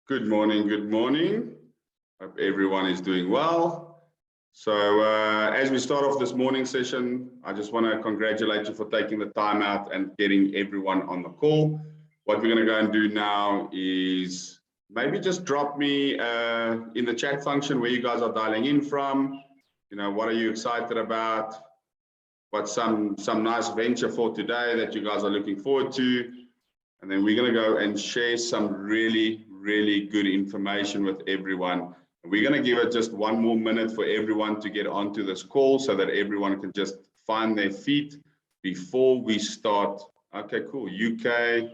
Good morning, good morning. Hope everyone is doing well. So as we start off this morning session, I just want to congratulate you for taking the time out and getting everyone on the call. What we're going to go and do now is maybe just drop me in the chat function where you guys are dialing in from. You know, what are you excited about? What's some nice venture for today that you guys are looking forward to? And then we're going to go and share some really good information with everyone. And we're going to give it just one more minute for everyone to get onto this call so that everyone can just find their feet before we start. Okay, cool. UK.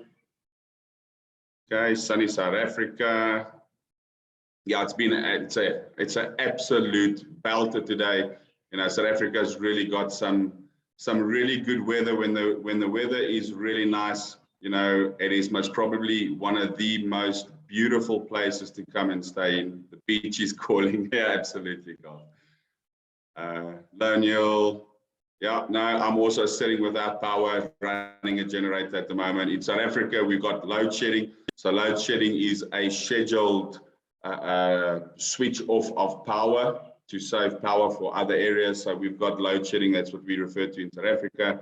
Okay, sunny South Africa. Yeah, it's an absolute belter today. You know, South Africa's really got some really good weather. When the weather is really nice, you know, it is most probably one of the most beautiful places to come and stay in. The beach is calling. Yeah, absolutely, God. Loniel. Yeah, no, I'm also sitting without power, running a generator at the moment. In South Africa, we've got load shedding. So load shedding is a scheduled switch off of power to save power for other areas. So we've got load shedding. That's what we refer to in South Africa.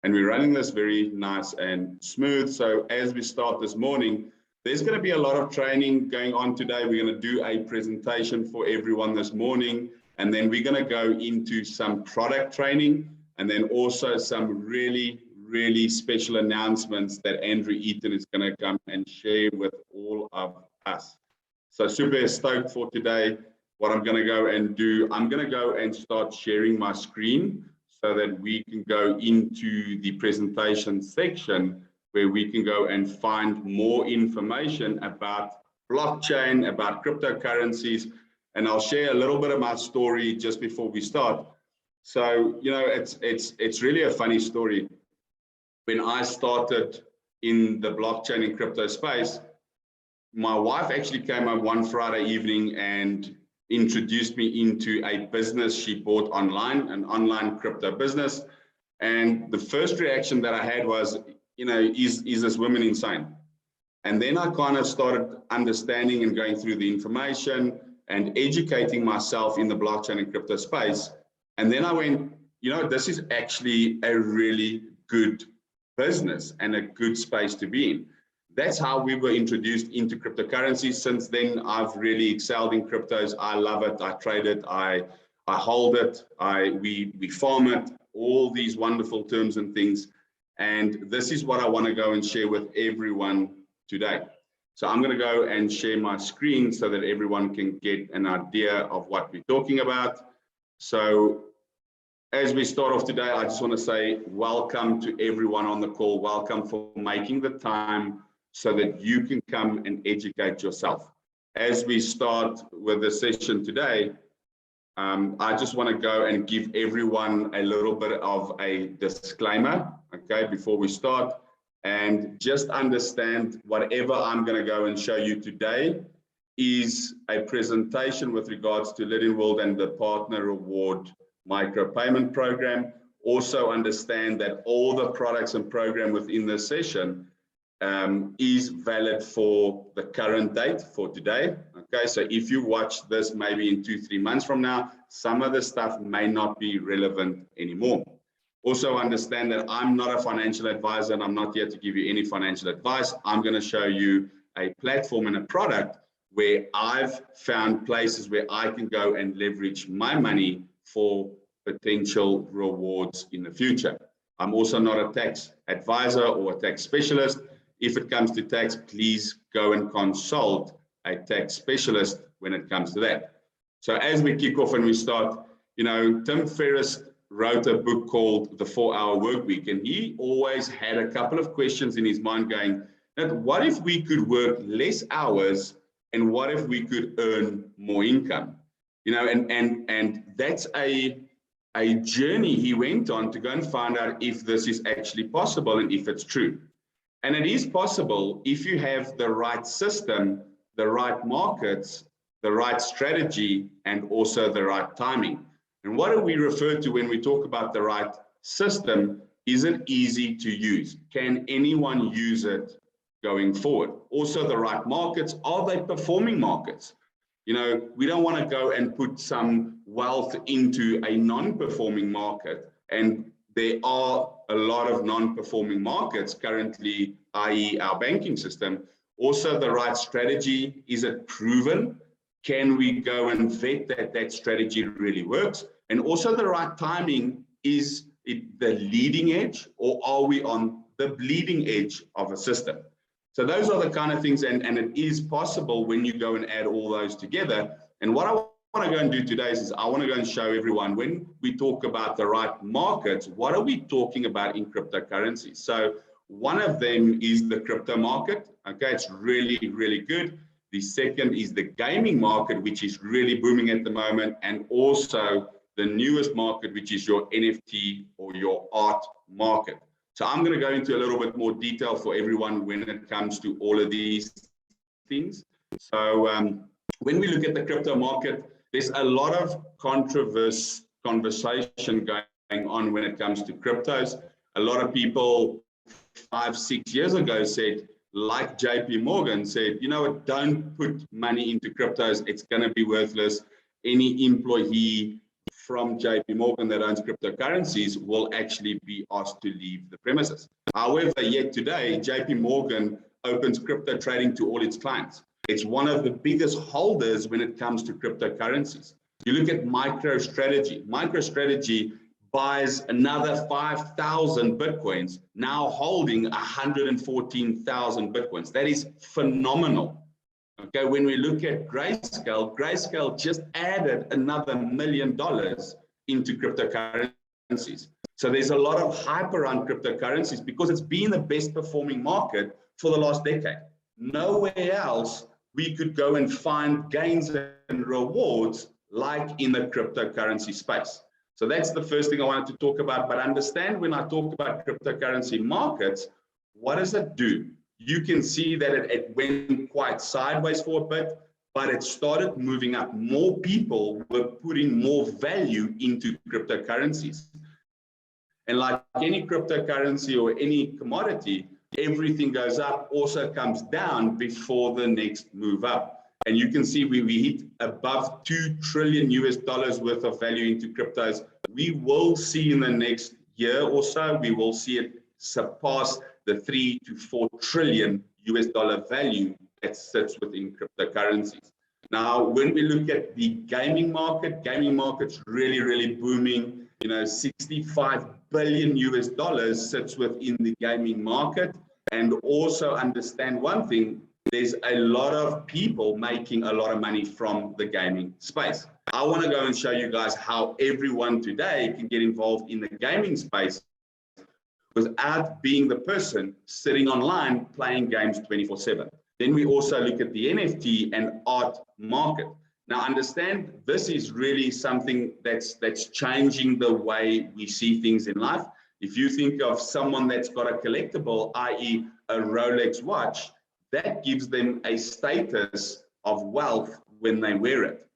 And we're running this very nice and smooth. So as we start this morning, there's going to be a lot of training going on today. We're going to do a presentation for everyone this morning. And then we're going to go into some product training and then also some really special announcements that Andrew Eaton is going to come and share with all of us. So super stoked for today. What I'm going to go and do, I'm going to go and start sharing my screen so that we can go into the presentation section where we can go and find more information about blockchain, about cryptocurrencies. And I'll share a little bit of my story just before we start. So, you know, it's really a funny story. When I started in the blockchain and crypto space, my wife actually came up one Friday evening and introduced me into a business she bought online, an online crypto business. And the first reaction that I had was, you know, is this woman insane? And then I kind of started understanding and going through the information and educating myself in the blockchain and crypto space. And then I went, you know, this is actually a really good business and a good space to be in. That's how we were introduced into cryptocurrency. Since then, I've really excelled in cryptos. I love it. I trade it. I hold it. We farm it. All these wonderful terms and things. And this is what I want to go and share with everyone today. So I'm going to go and share my screen so that everyone can get an idea of what we're talking about. So as we start off today, I just want to say welcome to everyone on the call. Welcome for making the time so that you can come and educate yourself. As we start with the session today, I just want to go and give everyone a little bit of a disclaimer, okay, before we start, and just understand whatever I'm going to go and show you today is a presentation with regards to Lydian World and the Partner Reward micropayment program. Also understand that all the products and program within this session is valid for the current date, for today. Okay, so if you watch this maybe in 2-3 months from now, some of the stuff may not be relevant anymore. Also understand that I'm not a financial advisor and I'm not here to give you any financial advice. I'm going to show you a platform and a product where I've found places where I can go and leverage my money for potential rewards in the future. I'm also not a tax advisor or a tax specialist. If it comes to tax, please go and consult a tax specialist when it comes to that. So as we kick off and we start, you know, Tim Ferriss wrote a book called The 4-Hour Workweek, and he always had a couple of questions in his mind going, what if we could work less hours and what if we could earn more income? You know, and that's a journey he went on to go and find out if this is actually possible and if it's true. And it is possible if you have the right system, the right markets, the right strategy, and also the right timing. And what do we refer to when we talk about the right system? Is it easy to use? Can anyone use it going forward. Also, the right markets, are they performing markets? You know, we don't want to go and put some wealth into a non-performing market, and there are a lot of non-performing markets currently, i.e. our banking system. Also, the right strategy, is it proven? Can we go and vet that that strategy really works? And also the right timing, is it the leading edge, or are we on the bleeding edge of a system? So those are the kind of things, and it is possible when you go and add all those together. And what I want to go and do today is I want to go and show everyone, when we talk about the right markets, what are we talking about in cryptocurrencies? So one of them is the crypto market. Okay, it's really, really good. The second is the gaming market, which is really booming at the moment, and also the newest market, which is your NFT or your art market. So I'm going to go into a little bit more detail for everyone when it comes to all of these things. So when we look at the crypto market, there's a lot of conversation going on when it comes to cryptos. A lot of people 5-6 years ago said, like JP Morgan said, you know what, don't put money into cryptos, it's going to be worthless. Any employee from JP Morgan that owns cryptocurrencies will actually be asked to leave the premises. However, yet today, JP Morgan opens crypto trading to all its clients. It's one of the biggest holders when it comes to cryptocurrencies. You look at MicroStrategy. MicroStrategy buys another 5,000 Bitcoins, now holding 114,000 Bitcoins. That is phenomenal. Okay, when we look at Grayscale just added another $1 million into cryptocurrencies. So there's a lot of hype around cryptocurrencies because it's been the best performing market for the last decade. Nowhere else we could go and find gains and rewards like in the cryptocurrency space. So that's the first thing I wanted to talk about. But understand, when I talk about cryptocurrency markets, what does it do? You can see that it went quite sideways for a bit, but it started moving up. More people were putting more value into cryptocurrencies. And like any cryptocurrency or any commodity, everything goes up, also comes down before the next move up. And you can see we hit above $2 trillion worth of value into cryptos. We will see in the next year or so, we will see it surpass the 3 to 4 trillion value that sits within cryptocurrencies. Now, when we look at the gaming market's really, really booming. You know, $65 billion sits within the gaming market. And also understand one thing, there's a lot of people making a lot of money from the gaming space. I want to go and show you guys how everyone today can get involved in the gaming space without being the person sitting online playing games 24/7. Then we also look at the NFT and art market. Now understand, this is really something that's changing the way we see things in life. If you think of someone that's got a collectible, i.e. a Rolex watch, that gives them a status of wealth when they wear it.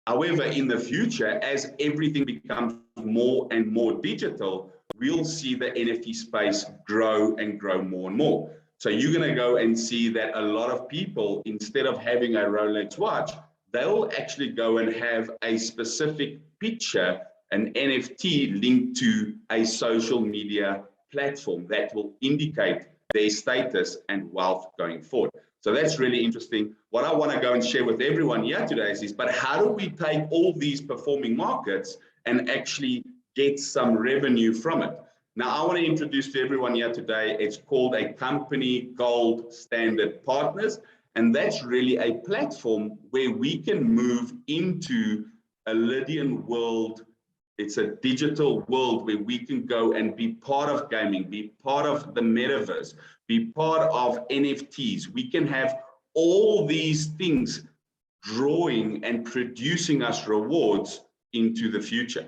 However, in the future, as everything becomes more and more digital, we'll see the NFT space grow and grow more and more. So you're going to go and see that a lot of people, instead of having a Rolex watch, they'll actually go and have a specific picture, an NFT linked to a social media platform that will indicate their status and wealth going forward. So that's really interesting. What I want to go and share with everyone here today is, but how do we take all these performing markets and actually get some revenue from it? Now, I want to introduce to everyone here today, it's called a company Gold Standard Partners. And that's really a platform where we can move into a Lydian world. It's a digital world where we can go and be part of gaming, be part of the metaverse, be part of NFTs. We can have all these things drawing and producing us rewards into the future.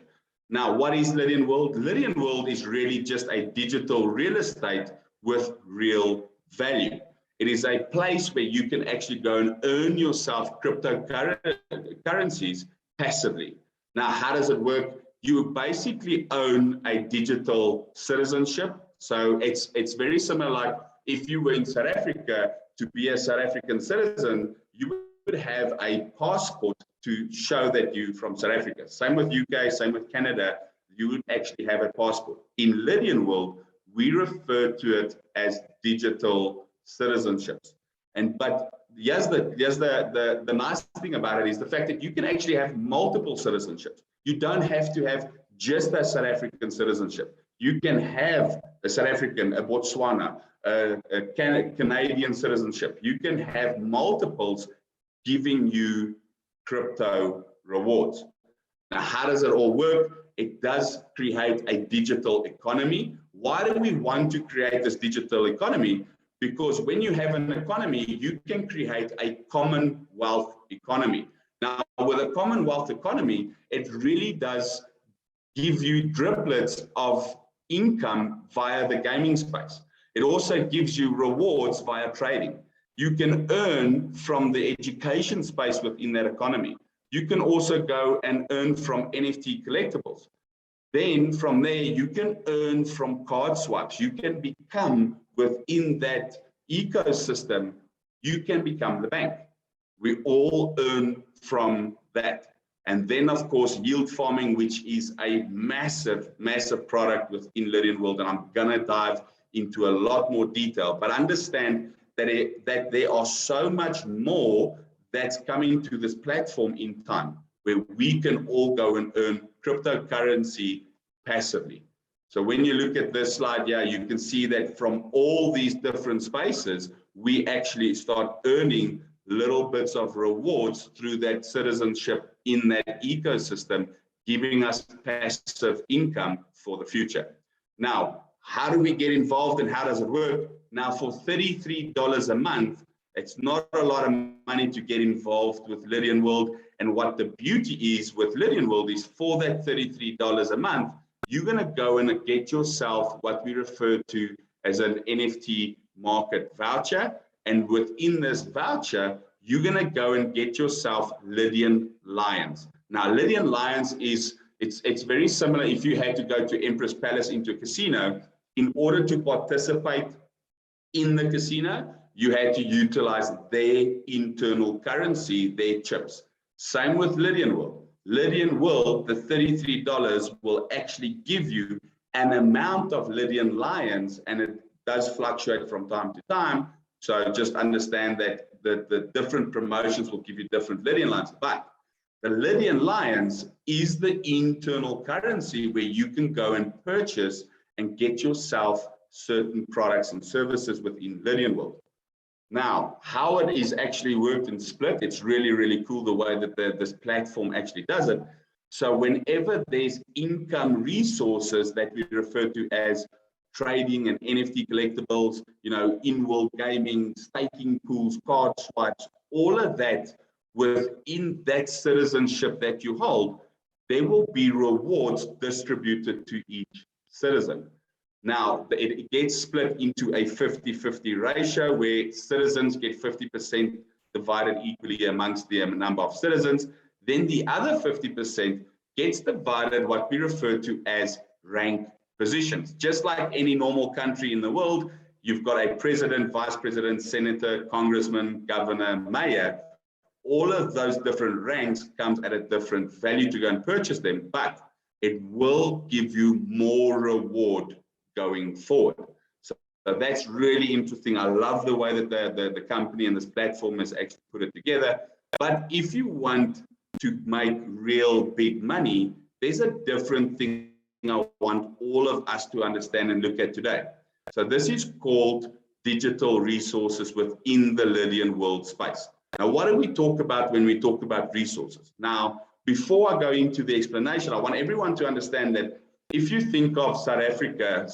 Now, what is Lydian World? Lydian World is really just a digital real estate with real value. It is a place where you can actually go and earn yourself cryptocurrencies passively. Now, how does it work? You basically own a digital citizenship. So it's very similar, like if you were in South Africa, to be a South African citizen, you would have a passport to show that you're from South Africa. Same with UK, same with Canada, you would actually have a passport. In Lydian world, we refer to it as digital citizenships. But here's the nice thing about it is the fact that you can actually have multiple citizenships. You don't have to have just a South African citizenship. You can have a South African, a Botswana, a Canadian citizenship. You can have multiples giving you crypto rewards. Now, how does it all work? It does create a digital economy. Why do we want to create this digital economy? Because when you have an economy, you can create a commonwealth economy. Now, with a commonwealth economy, it really does give you driplets of income via the gaming space. It also gives you rewards via trading. You can earn from the education space within that economy. You can also go and earn from NFT collectibles. Then from there, you can earn from card swipes. You can become within that ecosystem, you can become the bank. We all earn from that. And then, of course, yield farming, which is a massive, massive product within Lydian world. And I'm going to dive into a lot more detail, but understand that there are so much more that's coming to this platform in time where we can all go and earn cryptocurrency passively. So when you look at this slide here, you can see that from all these different spaces, we actually start earning little bits of rewards through that citizenship in that ecosystem, giving us passive income for the future. Now, how do we get involved and how does it work? Now, for $33 a month, it's not a lot of money to get involved with Lydian World. And what the beauty is with Lydian World is for that $33 a month, you're going to go and get yourself what we refer to as an NFT market voucher. And within this voucher, you're going to go and get yourself Lydian Lions. Now, Lydian Lions is, it's very similar if you had to go to Empress Palace into a casino. In order to participate in the casino, you had to utilize their internal currency, their chips. Same with Lydian World. Lydian World, the $33 will actually give you an amount of Lydian Lions, and it does fluctuate from time to time. So just understand that the different promotions will give you different Lydian Lions. But the Lydian Lions is the internal currency where you can go and purchase and get yourself certain products and services within Lydian World. Now, how it is actually worked and split, it's really, really cool the way that this platform actually does it. So whenever there's income resources that we refer to as trading and NFT collectibles, you know, in-world gaming, staking pools, card swipes, all of that within that citizenship that you hold, there will be rewards distributed to each citizen. Now, it gets split into a 50-50 ratio where citizens get 50% divided equally amongst the number of citizens. Then the other 50% gets divided what we refer to as rank positions. Just like any normal country in the world, you've got a president, vice president, senator, congressman, governor, mayor. All of those different ranks comes at a different value to go and purchase them, but it will give you more reward going forward. So that's really interesting. I love the way that the company and this platform has actually put it together. But if you want to make real big money, there's a different thing I want all of us to understand and look at today. So this is called digital resources within the Lydian world space. Now, what do we talk about when we talk about resources? Now, before I go into the explanation, I want everyone to understand that if you think of South Africa,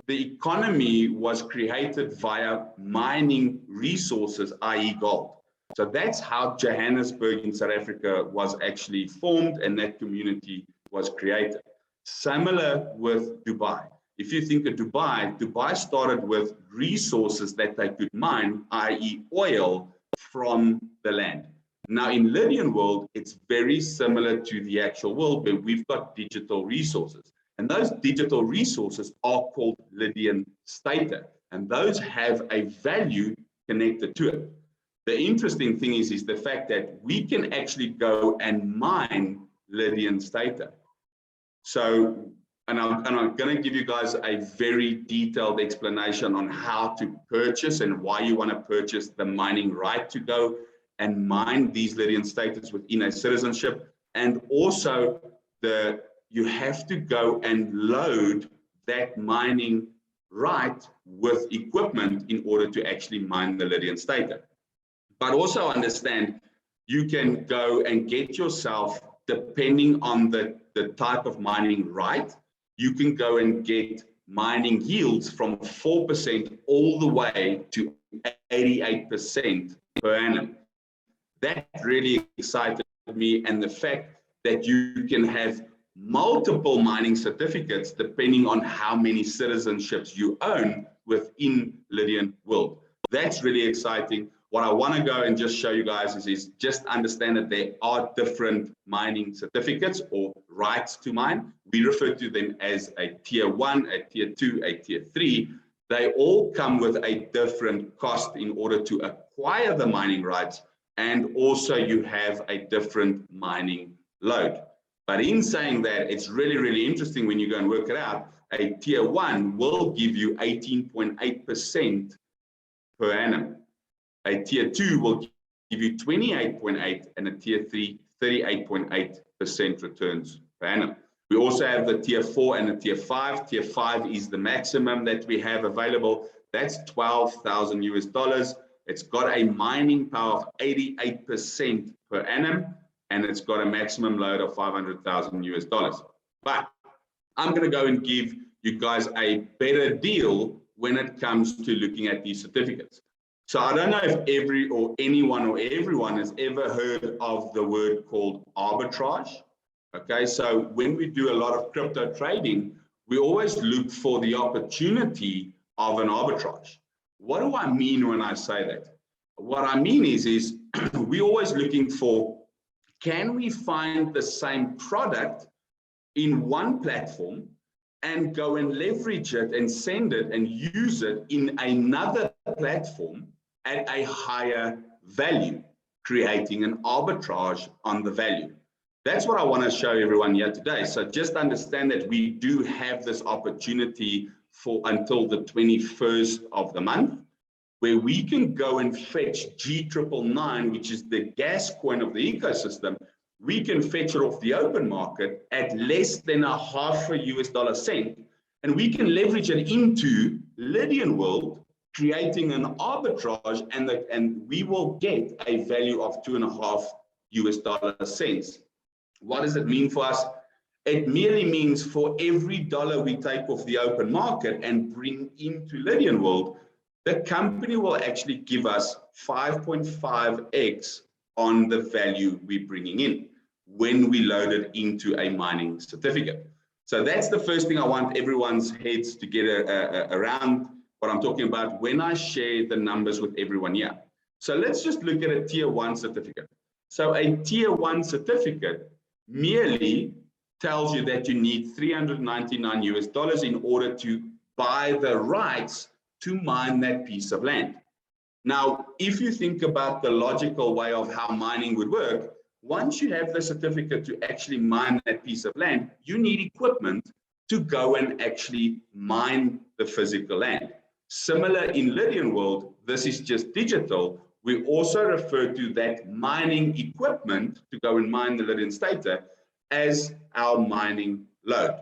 the economy was created via mining resources, i.e. gold. So that's how Johannesburg in South Africa was actually formed and that community was created. Similar with Dubai. If you think of Dubai started with resources that they could mine, i.e. oil, from the land. Now in Lydian world, it's very similar to the actual world where we've got digital resources. And those digital resources are called Lydian stater. and those have a value connected to it. The interesting thing is the fact that we can actually go and mine Lydian's data. So, and I'm going to give you guys a very detailed explanation on how to purchase and why you want to purchase the mining right to go and mine these Lydian status within a citizenship. And also you have to go and load that mining right with equipment in order to actually mine the Lydian data. But also understand you can go and get yourself, depending on the type of mining right, you can go and get mining yields from 4% all the way to 88% per annum. That really excited me, and the fact that you can have multiple mining certificates depending on how many citizenships you own within Lydian world. That's really exciting. What I want to go and just show you guys is just understand that there are different mining certificates or rights to mine. We refer to them as a tier 1, a tier 2, a tier 3. They all come with a different cost in order to acquire the mining rights, and also you have a different mining load. But in saying that, it's really, really interesting when you go and work it out. A tier 1 will give you 18.8% per annum. A tier 2 will give you 28.8%, and a tier 3, 38.8% returns per annum. We also have the tier 4 and the tier 5. Tier 5 is the maximum that we have available. That's $12,000. It's got a mining power of 88% per annum, and it's got a maximum load of $500,000. But I'm going to go and give you guys a better deal when it comes to looking at these certificates. So I don't know if everyone has ever heard of the word called arbitrage. Okay, so when we do a lot of crypto trading, we always look for the opportunity of an arbitrage. What do I mean when I say that? What I mean is we're always looking for, can we find the same product in one platform and go and leverage it and send it and use it in another platform at a higher value, creating an arbitrage on the value? That's what I want to show everyone here today. So just understand that we do have this opportunity for until the 21st of the month, where we can go and fetch G999, which is the gas coin of the ecosystem. We can fetch it off the open market at less than $0.50 cent, and we can leverage it into Lydian world, creating an arbitrage, and we will get a value of $2.50 cents. What does it mean for us? It merely means for every dollar we take off the open market and bring into Lydian world, the company will actually give us 5.5x on the value we're bringing in when we load it into a mining certificate. So that's the first thing I want everyone's heads to get around what I'm talking about when I share the numbers with everyone here. So let's just look at a tier 1 certificate. So a tier 1 certificate merely tells you that you need $399 in order to buy the rights to mine that piece of land. Now, if you think about the logical way of how mining would work, once you have the certificate to actually mine that piece of land, you need equipment to go and actually mine the physical land. Similar in Lydian world, this is just digital. We also refer to that mining equipment to go and mine the Lydian data as our mining load.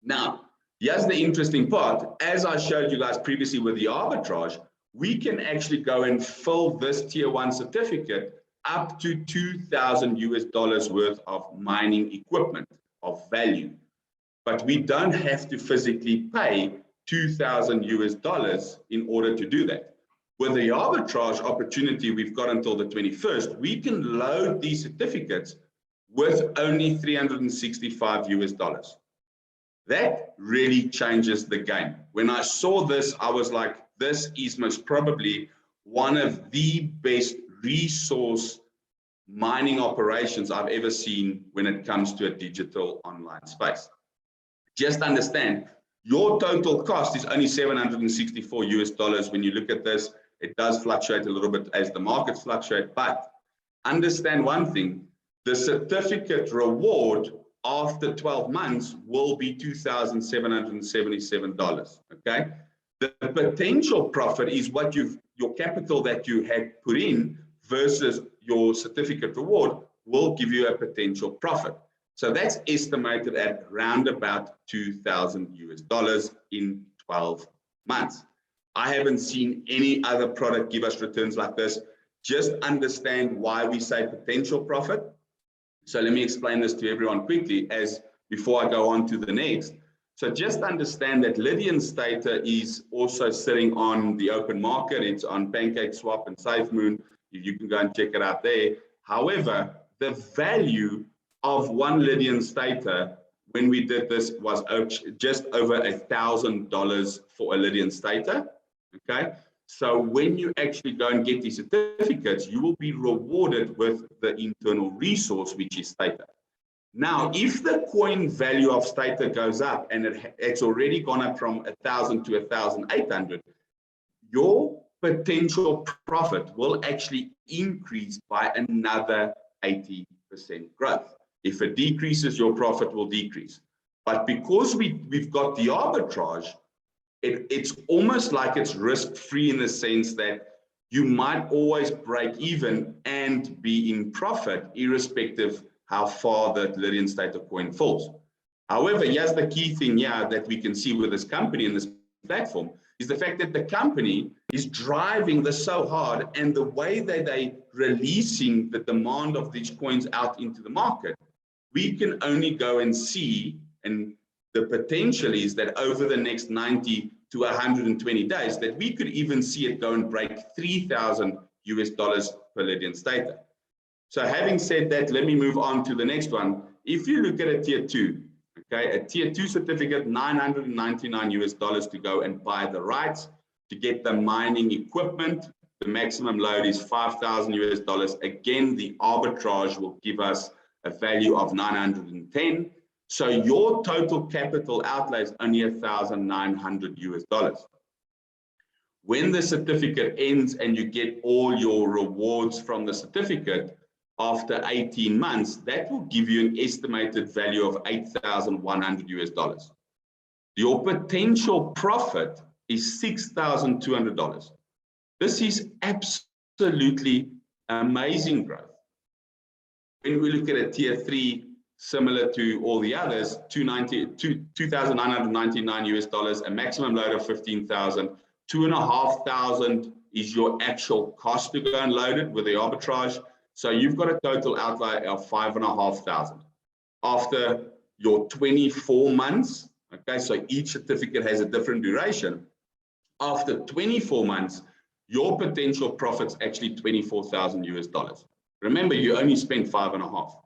Now, here's the interesting part. As I showed you guys previously with the arbitrage, we can actually go and fill this tier 1 certificate up to $2,000 worth of mining equipment of value. But we don't have to physically pay $2,000 in order to do that. With the arbitrage opportunity we've got until the 21st, we can load these certificates with only $365. That really changes the game. When I saw this, I was like, this is most probably one of the best resource mining operations I've ever seen when it comes to a digital online space. Just understand, Your total cost is only $764 when you look at this. It does fluctuate a little bit as the markets fluctuate, but understand one thing, the certificate reward after 12 months will be $2,777, okay? The potential profit is what your capital that you had put in versus your certificate reward will give you a potential profit. So that's estimated at round about $2,000 in 12 months. I haven't seen any other product give us returns like this. Just understand why we say potential profit. So let me explain this to everyone quickly before I go on to the next. So just understand that Lydian Stater is also sitting on the open market. It's on PancakeSwap and SafeMoon. You can go and check it out there. However, the value of one Lydian Stater when we did this was just over $1,000 for a Lydian Stater. Okay, so when you actually go and get these certificates, you will be rewarded with the internal resource, which is Stater. Now, if the coin value of Stater goes up and it's already gone up from 1,000 to 1,800, your potential profit will actually increase by another 80% growth. If it decreases, your profit will decrease. But because we've got the arbitrage, it's almost like it's risk-free in the sense that you might always break even and be in profit, irrespective how far that Lydian Stater coin falls. However, here's the key thing here that we can see with this company and this platform is the fact that the company is driving this so hard, and the way that they releasing the demand of these coins out into the market, we can only go and see, and the potential is that over the next 90 to 120 days, that we could even see it go and break $3,000 per Lydian Stater. So having said that, let me move on to the next one. If you look at a tier 2, okay, a tier 2 certificate, $999 to go and buy the rights to get the mining equipment. The maximum load is $5,000. Again, the arbitrage will give us a value of 910. So your total capital outlay is only $1,900. When the certificate ends and you get all your rewards from the certificate after 18 months, that will give you an estimated value of $8,100. Your potential profit is $6,200. This is absolutely amazing growth. When we look at a tier 3, similar to all the others, $2,999, a maximum load of 15,000, 2,500 is your actual cost to go and load it with the arbitrage. So you've got a total outlay of 5,500. After your 24 months, okay, so each certificate has a different duration. After 24 months, your potential profit's actually $24,000. Remember, you only spent 5,500.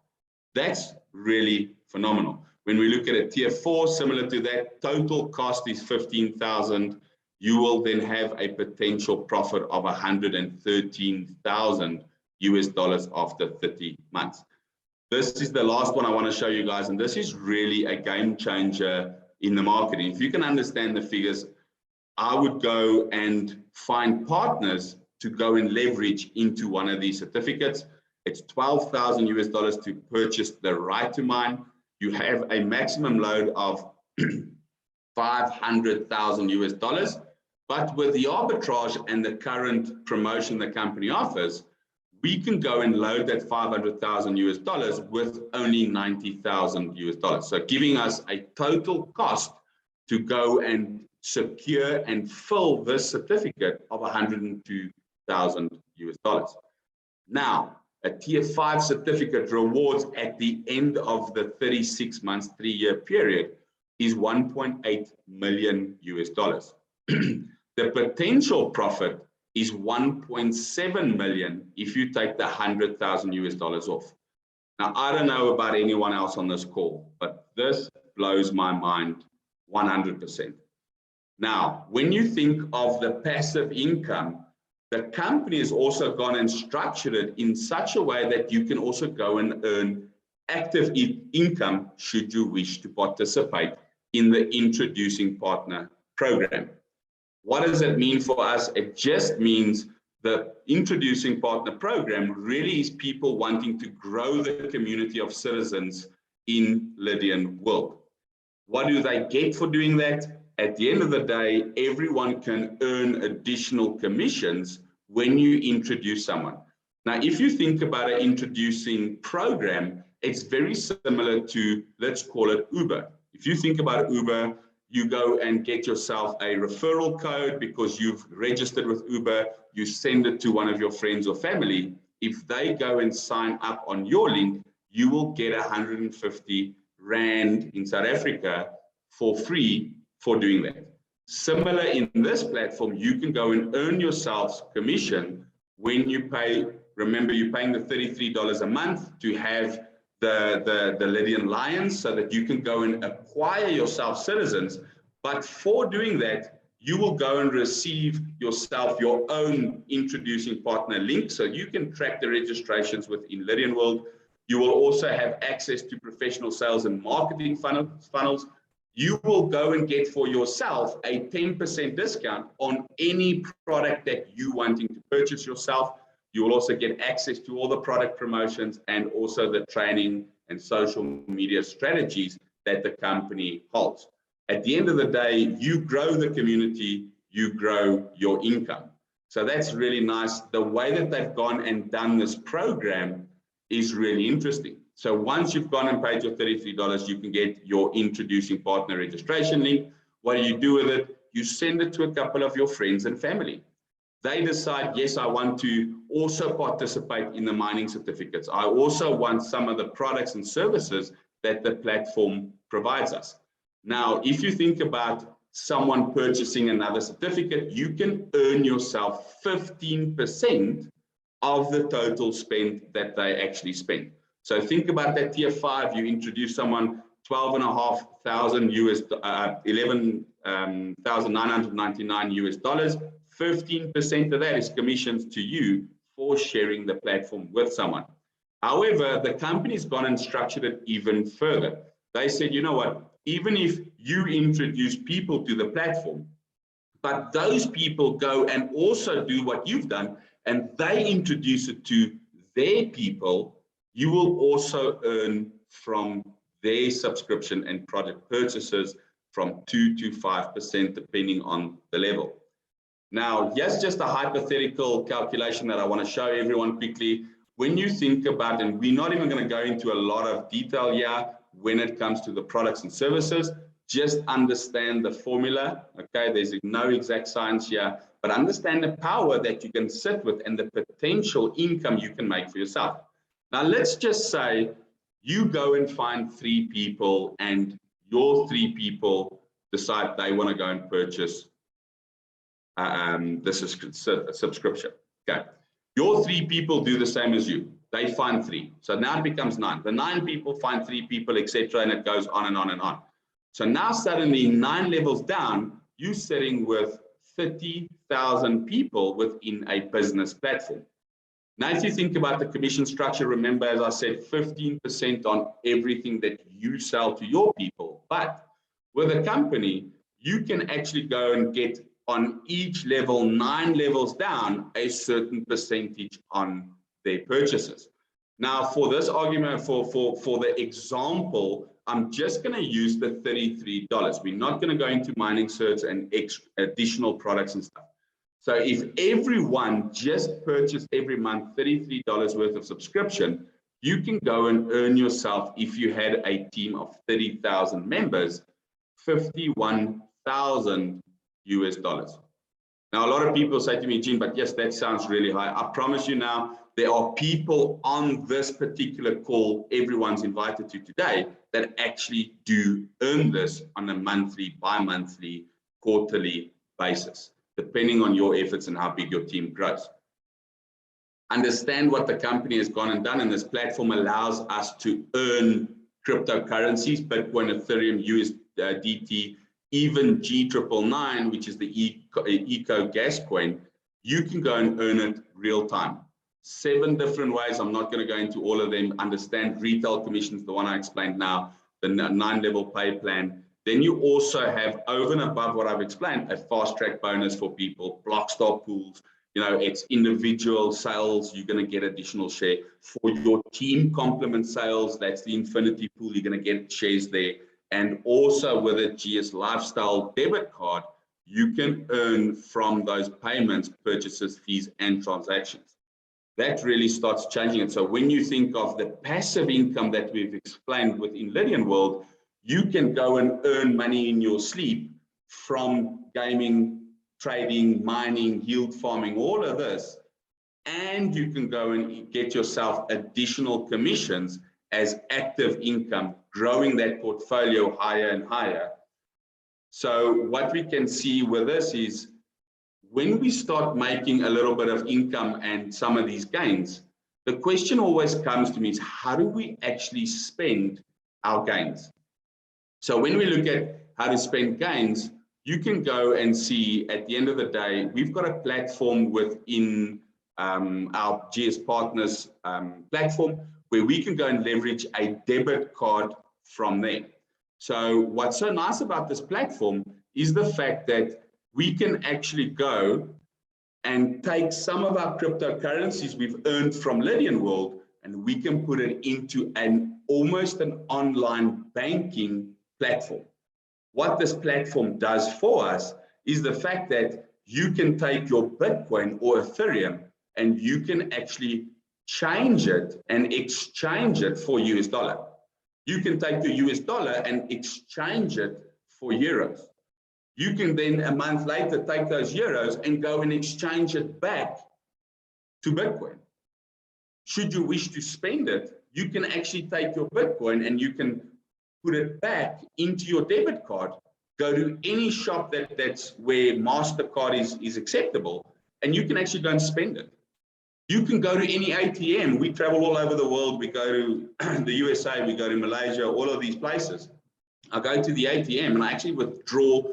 That's really phenomenal. When we look at a tier 4, similar to that, total cost is 15,000. You will then have a potential profit of $113,000 after 30 months. This is the last one I want to show you guys, and this is really a game changer in the marketing. If you can understand the figures, I would go and find partners to go and leverage into one of these certificates. It's $12,000 to purchase the right to mine. You have a maximum load of $500,000, but with the arbitrage and the current promotion the company offers, we can go and load that $500,000 with only $90,000. So giving us a total cost to go and secure and fill this certificate of $102,000. Now, a tier 5 certificate rewards at the end of the 36 months, 3-year period is $1.8 million. The potential profit is $1.7 million if you take the $100,000 off. Now, I don't know about anyone else on this call, but this blows my mind 100%. Now, when you think of the passive income, the company has also gone and structured it in such a way that you can also go and earn active income should you wish to participate in the Introducing Partner program. What does it mean for us? It just means the Introducing Partner program really is people wanting to grow the community of citizens in Lydian world. What do they get for doing that? At the end of the day, everyone can earn additional commissions when you introduce someone. Now, if you think about an introducing program, it's very similar to, let's call it Uber. If you think about Uber, you go and get yourself a referral code because you've registered with Uber, you send it to one of your friends or family. If they go and sign up on your link, you will get 150 Rand in South Africa for free for doing that. Similar in this platform, you can go and earn yourselves commission when you pay. Remember, you're paying the $33 a month to have the Lydian Lions so that you can go and acquire yourself citizens. But for doing that, you will go and receive yourself your own Introducing Partner link so you can track the registrations within Lydian World. You will also have access to professional sales and marketing funnels. You will go and get for yourself a 10% discount on any product that you wanting to purchase yourself. You will also get access to all the product promotions and also the training and social media strategies that the company holds. At the end of the day, you grow the community, you grow your income. So that's really nice. The way that they've gone and done this program is really interesting. So once you've gone and paid your $33, you can get your Introducing Partner registration link. What do you do with it? You send it to a couple of your friends and family. They decide, yes, I want to also participate in the mining certificates. I also want some of the products and services that the platform provides us. Now, if you think about someone purchasing another certificate, you can earn yourself 15% of the total spend that they actually spend. So think about that tier 5, you introduce someone 12,500 US, 11,999 US dollars. 15% of that is commissions to you for sharing the platform with someone. However, the company's gone and structured it even further. They said, you know what, even if you introduce people to the platform, but those people go and also do what you've done, and they introduce it to their people, you will also earn from their subscription and product purchases from 2 to 5%, depending on the level. Now, here's just a hypothetical calculation that I want to show everyone quickly. When you think about, and we're not even going to go into a lot of detail here when it comes to the products and services, just understand the formula, okay? There's no exact science here, but understand the power that you can sit with and the potential income you can make for yourself. Now, let's just say you go and find 3 people and your 3 people decide they want to go and purchase this is a subscription. Okay, your 3 people do the same as you. They find 3, so now it becomes 9. The 9 people find 3 people, etc., and it goes on and on and on. So now suddenly 9 levels down, you're sitting with 30,000 people within a business platform. Now, if you think about the commission structure, remember, as I said, 15% on everything that you sell to your people. But with a company, you can actually go and get on each level, 9 levels down, a certain percentage on their purchases. Now, for this argument, for the example, I'm just going to use the $33. We're not going to go into mining certs and additional products and stuff. So if everyone just purchased every month $33 worth of subscription, you can go and earn yourself, if you had a team of 30,000 members, 51,000 US dollars. Now, a lot of people say to me, Gene, but yes, that sounds really high. I promise you now, there are people on this particular call everyone's invited to today that actually do earn this on a monthly, bi-monthly, quarterly basis, depending on your efforts and how big your team grows. Understand what the company has gone and done, and this platform allows us to earn cryptocurrencies, Bitcoin, Ethereum, USDT, even G999, which is the eco gas coin. You can go and earn it real time. 7 different ways. I'm not going to go into all of them. Understand retail commissions, the one I explained now, the 9-level pay plan. Then you also have, over and above what I've explained, a fast track bonus for people, block start pools. It's individual sales, you're going to get additional share. For your team complement sales, that's the infinity pool, you're going to get shares there. And also with a GS Lifestyle debit card, you can earn from those payments, purchases, fees, and transactions. That really starts changing it. So when you think of the passive income that we've explained within Lydian World, you can go and earn money in your sleep from gaming, trading, mining, yield farming, all of this. And you can go and get yourself additional commissions as active income, growing that portfolio higher and higher. So what we can see with this is when we start making a little bit of income and some of these gains, the question always comes to me is, how do we actually spend our gains? So when we look at how to spend gains, you can go and see at the end of the day, we've got a platform within our GS Partners platform where we can go and leverage a debit card from there. So what's so nice about this platform is the fact that we can actually go and take some of our cryptocurrencies we've earned from Lydian World, and we can put it into almost an online banking platform. What this platform does for us is the fact that you can take your Bitcoin or Ethereum and you can actually change it and exchange it for US dollar. You can take the US dollar and exchange it for euros. You can then a month later take those euros and go and exchange it back to Bitcoin. Should you wish to spend it, you can actually take your Bitcoin and you can put it back into your debit card, go to any shop that's where MasterCard is acceptable, and you can actually go and spend it. You can go to any ATM. We travel all over the world. We go to the USA, we go to Malaysia, all of these places. I go to the ATM and I actually withdraw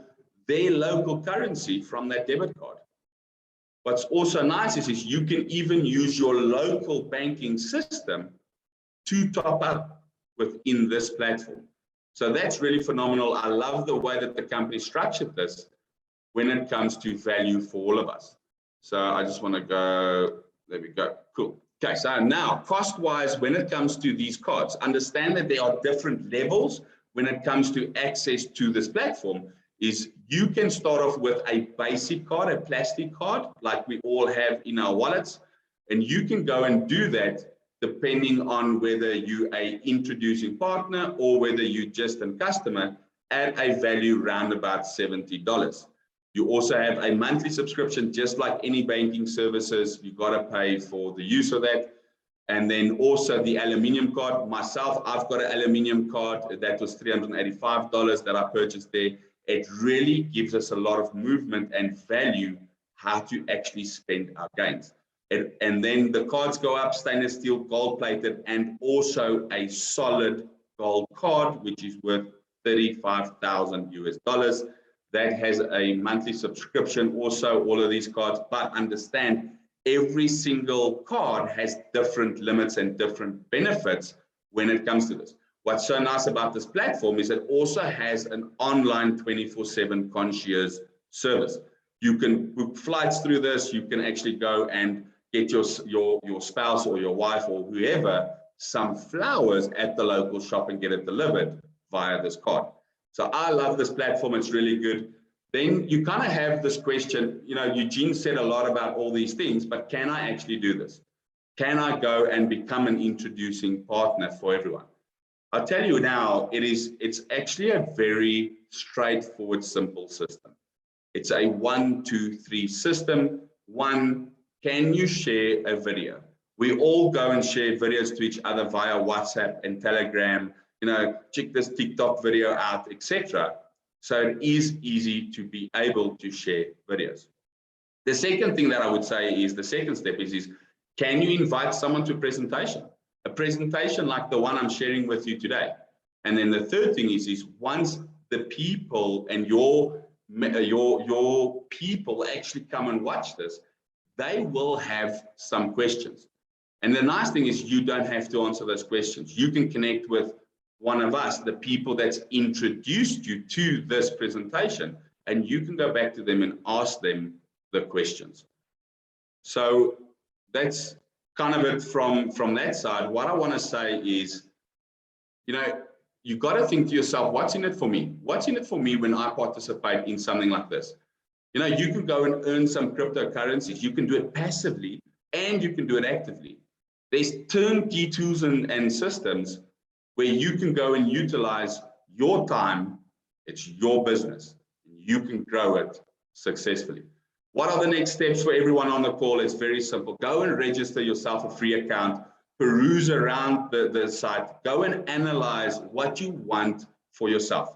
their local currency from that debit card. What's also nice is you can even use your local banking system to top up within this platform. So that's really phenomenal. I love the way that the company structured this when it comes to value for all of us. So I just want to go, there we go, cool. Okay, so now cost-wise, when it comes to these cards, understand that there are different levels when it comes to access to this platform. Is you can start off with a basic card, a plastic card, like we all have in our wallets, and you can go and do that depending on whether you're an introducing partner or whether you're just a customer at a value round about $70. You also have a monthly subscription, just like any banking services. You got to pay for the use of that. And then also the aluminium card. Myself, I've got an aluminium card that was $385 that I purchased there. It really gives us a lot of movement and value how to actually spend our gains. And then the cards go up, stainless steel, gold plated, and also a solid gold card, which is worth 35,000 US dollars. That has a monthly subscription also, all of these cards, but understand every single card has different limits and different benefits when it comes to this. What's so nice about this platform is it also has an online 24/7 concierge service. You can book flights through this. You can actually go and get your spouse or your wife or whoever some flowers at the local shop and get it delivered via this card. So I love this platform. It's really good. Then you kind of have this question, Eugene said a lot about all these things, but can I actually do this? Can I go and become an introducing partner for everyone? I'll tell you now, it's actually a very straightforward, simple system. It's a 1, 2, 3 system. One, can you share a video? We all go and share videos to each other via WhatsApp and Telegram, check this TikTok video out, etc. So it is easy to be able to share videos. The second thing that I would say is, the second step is can you invite someone to a presentation? A presentation like the one I'm sharing with you today. And then the third thing is once the people and your people actually come and watch this, they will have some questions. And the nice thing is you don't have to answer those questions. You can connect with one of us, the people that's introduced you to this presentation, and you can go back to them and ask them the questions. So that's kind of it from that side. What I want to say is, you've got to think to yourself, what's in it for me? What's in it for me when I participate in something like this? You can go and earn some cryptocurrencies. You can do it passively and you can do it actively. There's turnkey tools and systems where you can go and utilize your time. It's your business. You can grow it successfully. What are the next steps for everyone on the call? It's very simple. Go and register yourself a free account, peruse around the site, go and analyze what you want for yourself.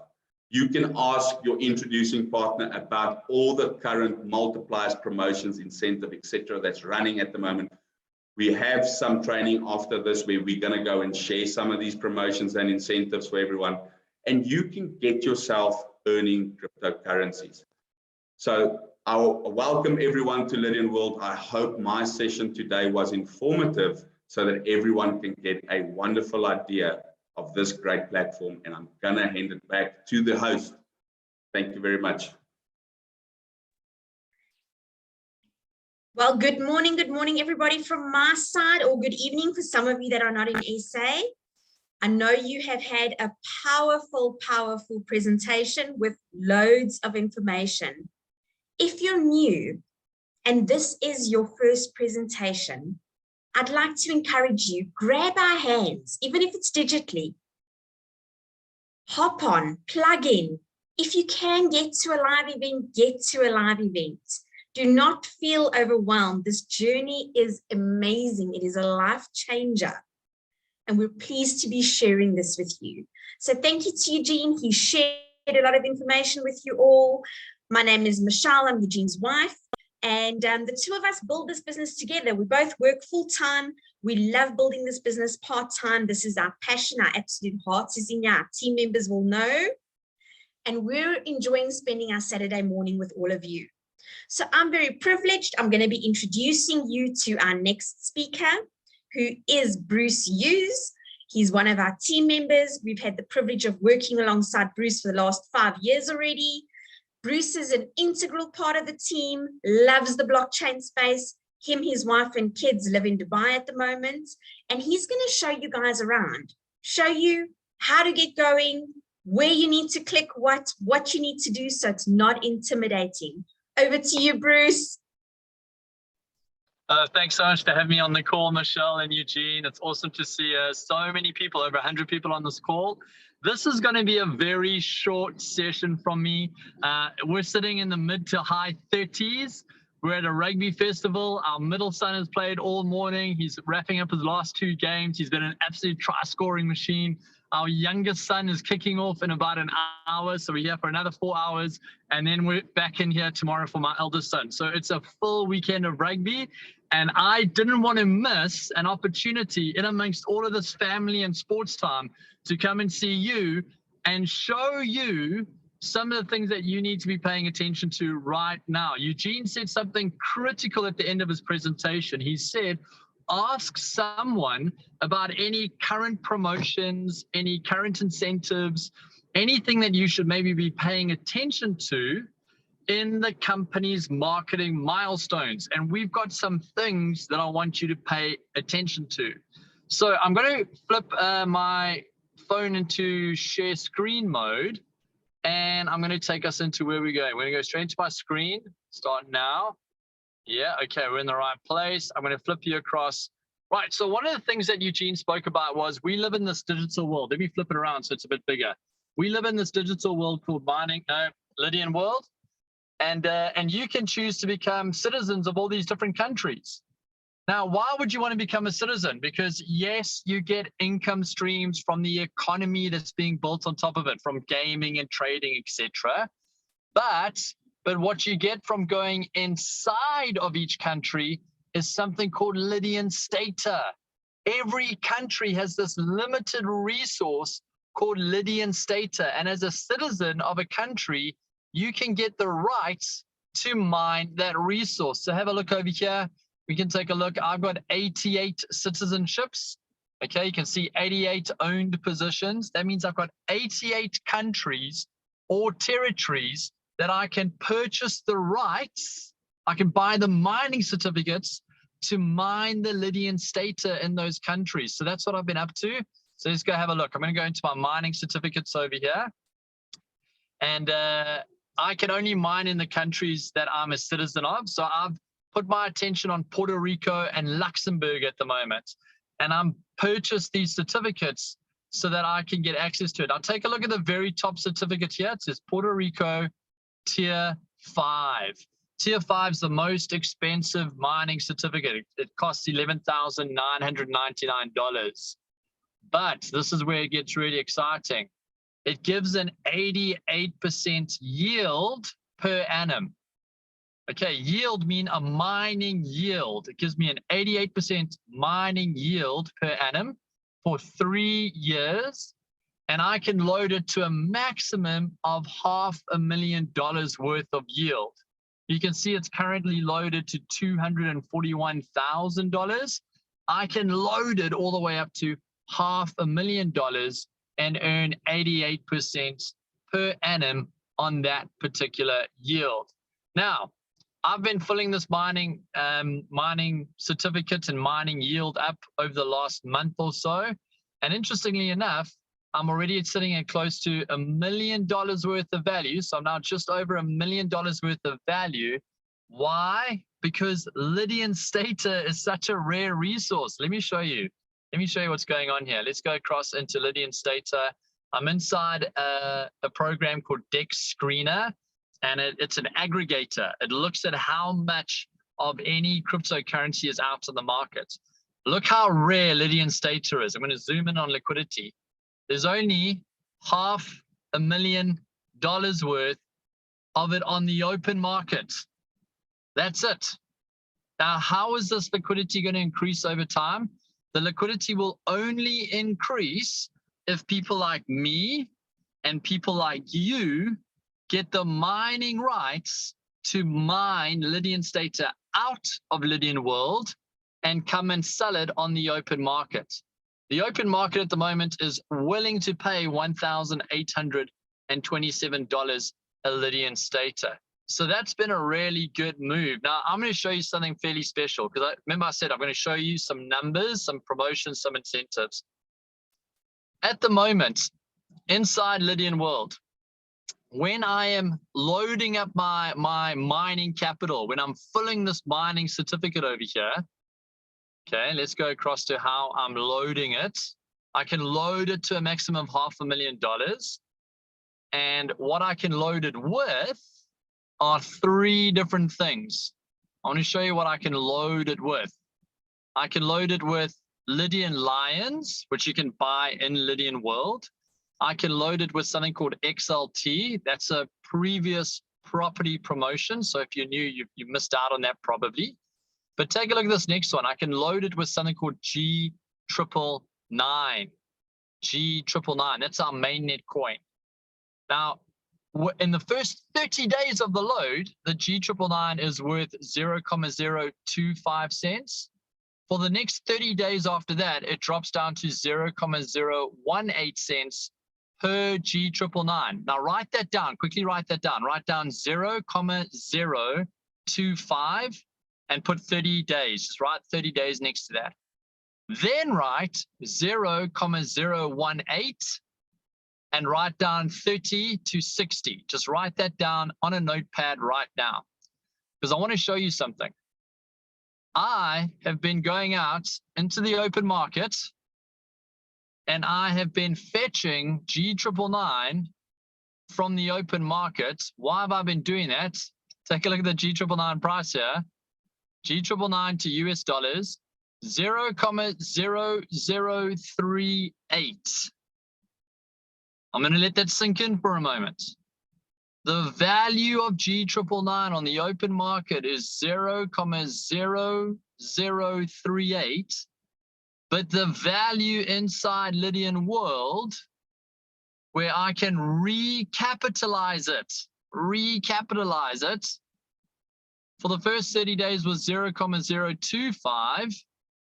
You can ask your introducing partner about all the current multipliers, promotions, incentive, etc. that's running at the moment. We have some training after this where we're going to go and share some of these promotions and incentives for everyone. And you can get yourself earning cryptocurrencies. So I'll welcome everyone to Lydian World. I hope my session today was informative so that everyone can get a wonderful idea of this great platform. And I'm going to hand it back to the host. Thank you very much. Well, good morning, everybody from my side, or good evening for some of you that are not in SA. I know you have had a powerful presentation with loads of information. If you're new and this is your first presentation, I'd like to encourage you, grab our hands, even if it's digitally. Hop on, plug in. If you can get to a live event, get to a live event. Do not feel overwhelmed. This journey is amazing. It is a life changer. And we're pleased to be sharing this with you. So thank you to Eugene. He shared a lot of information with you all. My name is Michelle. I'm Eugene's wife. And the two of us build this business together. We both work full-time. We love building this business part-time. This is our passion. Our absolute hearts is in here. Our team members will know. And we're enjoying spending our Saturday morning with all of you. So I'm very privileged. I'm going to be introducing you to our next speaker, who is Bruce Hughes. He's one of our team members. We've had the privilege of working alongside Bruce for the last 5 years already. Bruce is an integral part of the team, loves the blockchain space. Him, his wife and kids live in Dubai at the moment. And he's going to show you guys around, show you how to get going, where you need to click what you need to do so it's not intimidating. Over to you, Bruce. Thanks so much for having me on the call, Michelle and Eugene. It's awesome to see so many people, over 100 people on this call. This is going to be a very short session from me. We're sitting in the mid to high 30s. We're at a rugby festival. Our middle son has played all morning. He's wrapping up his last 2 games. He's been an absolute try-scoring machine. Our youngest son is kicking off in about an hour, so we're here for another 4 hours, and then we're back in here tomorrow for my eldest son. So it's a full weekend of rugby, and I didn't want to miss an opportunity in amongst all of this family and sports time to come and see you and show you some of the things that you need to be paying attention to right now. Eugene said something critical at the end of his presentation. He said, ask someone about any current promotions, any current incentives, anything that you should maybe be paying attention to in the company's marketing milestones. And we've got some things that I want you to pay attention to. So I'm going to flip my phone into share screen mode, and I'm going to take us into where we're going. We're going to go straight into my screen. Start now. Yeah, okay, we're in the right place. I'm going to flip you across. Right, so one of the things that Eugene spoke about was we live in this digital world. Let me flip it around so it's a bit bigger. We live in this digital world called Lydian world, and you can choose to become citizens of all these different countries. Now, why would you want to become a citizen? Because yes, you get income streams from the economy that's being built on top of it, from gaming and trading, etc. But what you get from going inside of each country is something called Lydian Stata. Every country has this limited resource called Lydian Stata. And as a citizen of a country, you can get the rights to mine that resource. So have a look over here. We can take a look. I've got 88 citizenships. Okay, you can see 88 owned positions. That means I've got 88 countries or territories that I can purchase the rights. I can buy the mining certificates to mine the Lydian stater in those countries. So that's what I've been up to. So let's go have a look. I'm going to go into my mining certificates over here. And I can only mine in the countries that I'm a citizen of. So I've put my attention on Puerto Rico and Luxembourg at the moment. And I'm purchased these certificates so that I can get access to it. I'll take a look at the very top certificate here. It says Puerto Rico Tier 5. Tier 5 is the most expensive mining certificate. It costs $11,999. But this is where it gets really exciting. It gives an 88% yield per annum. Okay, yield mean a mining yield. It gives me an 88% mining yield per annum for 3 years. And I can load it to a maximum of $500,000 worth of yield. You can see it's currently loaded to $241,000. I can load it all the way up to $500,000 and earn 88% per annum on that particular yield. Now, I've been filling this mining certificate and mining yield up over the last month or so. And interestingly enough, I'm already sitting at close to $1 million worth of value. So I'm now just over $1 million worth of value. Why? Because Lydian stater is such a rare resource. Let me show you. Let me show you what's going on here. Let's go across into Lydian stater. I'm inside a program called Dex Screener, and it's an aggregator. It looks at how much of any cryptocurrency is out in the market. Look how rare Lydian stater is. I'm going to zoom in on liquidity. There's only $500,000 worth of it on the open market. That's it. Now, how is this liquidity going to increase over time? The liquidity will only increase if people like me and people like you get the mining rights to mine Lydian stater out of Lydian world and come and sell it on the open market. The open market at the moment is willing to pay $1,827 a Lydian stater. So that's been a really good move. Now, I'm going to show you something fairly special because remember I said I'm going to show you some numbers, some promotions, some incentives. At the moment, inside Lydian world, when I am loading up my mining capital, when I'm filling this mining certificate over here, okay, let's go across to how I'm loading it. I can load it to a maximum of $500,000. And what I can load it with are 3 different things. I want to show you what I can load it with. I can load it with Lydian lions, which you can buy in Lydian world. I can load it with something called XLT. That's a previous property promotion. So if you're new, you missed out on that probably. But take a look at this next one. I can load it with something called G999. G999. That's our mainnet coin. Now, in the first 30 days of the load, the G999 is worth 0.025 cents. For the next 30 days after that, it drops down to 0.018 cents per G999. Now, write that down. Quickly write that down. Write down 0.025 and put 30 days. Just write 30 days next to that. Then write 0.018 and write down 30 to 60. Just write that down on a notepad right now, because I want to show you something. I have been going out into the open market and I have been fetching G999 from the open market. Why have I been doing that? Take a look at the G999 price here. G999 to US dollars, 0.0038. I'm going to let that sink in for a moment. The value of G999 on the open market is 0.0038, but the value inside Lydian world, where I can recapitalize it, for the first 30 days was 0.025,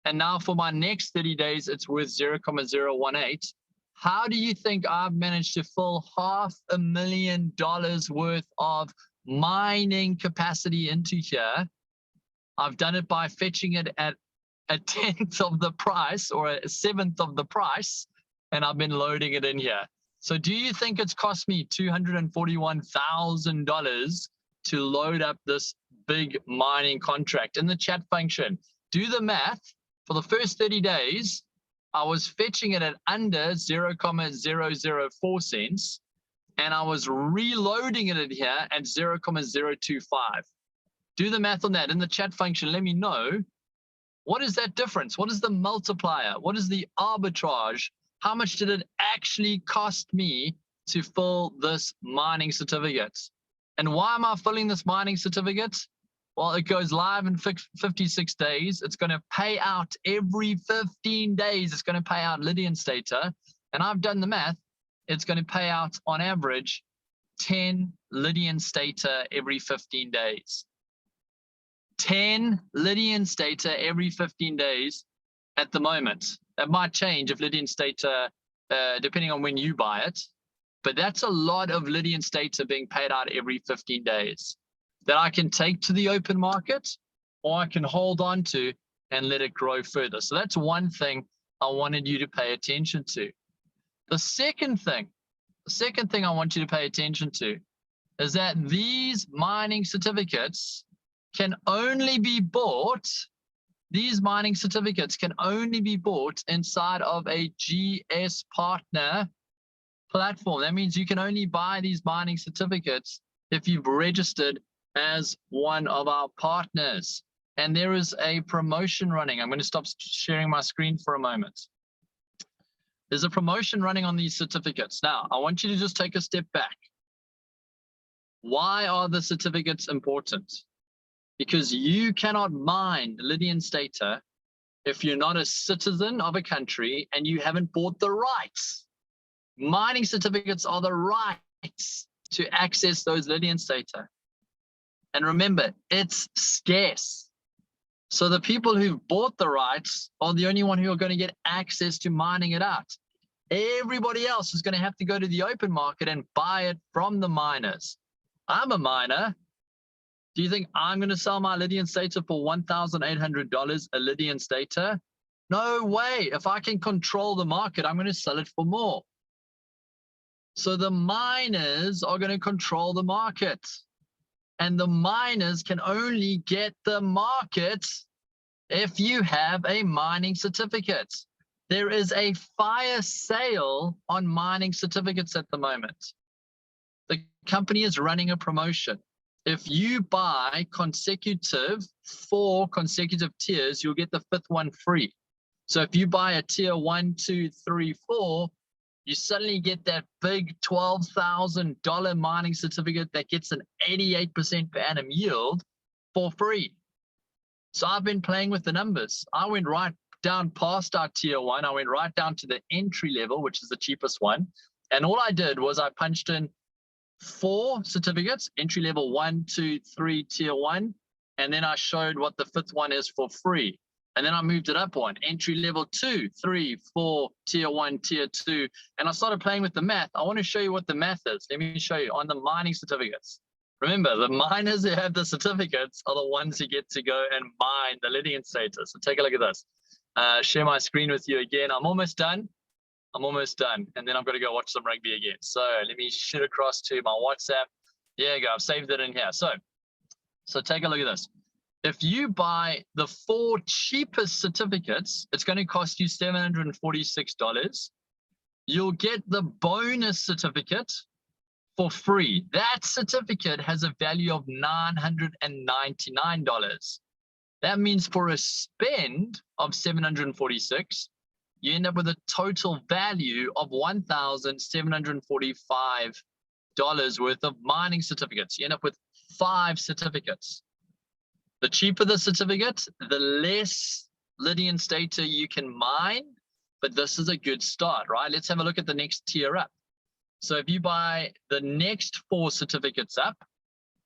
And now for my next 30 days, it's worth 0.018. How do you think I've managed to fill $500,000 worth of mining capacity into here? I've done it by fetching it at a 10th of the price or a 7th of the price, and I've been loading it in here. So do you think it's cost me $241,000 to load up this big mining contract? In the chat function, do the math. For the first 30 days, I was fetching it at under 0.004 cents, and I was reloading it in here at 0.025. Do the math on that in the chat function. Let me know, what is that difference? What is the multiplier? What is the arbitrage? How much did it actually cost me to fill this mining certificate? And why am I filling this mining certificate? Well, it goes live in 56 days. It's going to pay out every 15 days. It's going to pay out Lydian Stater. And I've done the math. It's going to pay out on average 10 Lydian Stater every 15 days. 10 Lydian Stater every 15 days at the moment. That might change if Lydian Stater, depending on when you buy it. But that's a lot of Lydian Stater being paid out every 15 days that I can take to the open market, or I can hold on to and let it grow further. So that's one thing I wanted you to pay attention to. The second thing I want you to pay attention to is that these mining certificates can only be bought, inside of a GS partner platform. That means you can only buy these mining certificates if you've registered as one of our partners. And there is a promotion running. I'm going to stop sharing my screen for a moment. There's a promotion running on these certificates. Now, I want you to just take a step back. Why are the certificates important? Because you cannot mine Lydian Stater if you're not a citizen of a country and you haven't bought the rights. Mining certificates are the rights to access those Lydian Stater. And remember, it's scarce. So the people who've bought the rights are the only one who are going to get access to mining it out. Everybody else is going to have to go to the open market and buy it from the miners. I'm a miner. Do you think I'm going to sell my Lydian Stater for $1,800 a Lydian Stater? No way. If I can control the market, I'm going to sell it for more. So the miners are going to control the market. And the miners can only get the market if you have a mining certificate. There is a fire sale on mining certificates at the moment. The company is running a promotion. If you buy 4 consecutive tiers, you'll get the 5th one free. So if you buy a tier 1, 2, 3, 4, you suddenly get that big $12,000 mining certificate that gets an 88% per annum yield for free. So I've been playing with the numbers. I went right down past our tier 1. I went right down to the entry level, which is the cheapest one. And all I did was I punched in 4 certificates, entry level 1, 2, 3, tier 1. And then I showed what the 5th one is for free. And then I moved it up one, entry level 2, 3, 4, tier 1, tier 2. And I started playing with the math. I want to show you what the math is. Let me show you on the mining certificates. Remember, the miners who have the certificates are the ones who get to go and mine the Lydian Stater. So take a look at this. Share my screen with you again. I'm almost done. And then I'm going to go watch some rugby again. So let me shoot across to my WhatsApp. There you go. I've saved it in here. So take a look at this. If you buy the 4 cheapest certificates, it's going to cost you $746. You'll get the bonus certificate for free. That certificate has a value of $999. That means for a spend of $746, you end up with a total value of $1,745 worth of mining certificates. You end up with 5 certificates. The cheaper the certificate, the less Lydian Stater you can mine, but this is a good start, right? Let's have a look at the next tier up. So if you buy the next 4 certificates up,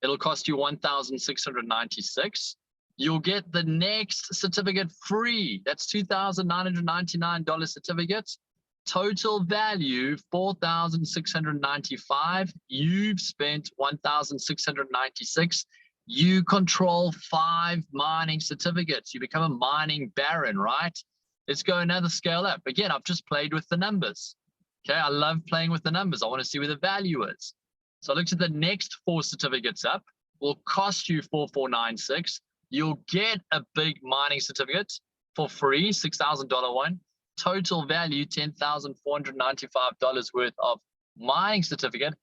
it'll cost you $1,696. you'll get the next certificate free. That's $2,999 certificate. Total value, $4,695. You've spent $1,696. You control 5 mining certificates. You become a mining baron, right? Let's go another scale up. Again, I've just played with the numbers. Okay, I love playing with the numbers. I want to see where the value is. So I looked at the next 4 certificates up. Will cost you $4,496. You'll get a big mining certificate for free, $6,000 one. Total value, $10,495 worth of mining certificate.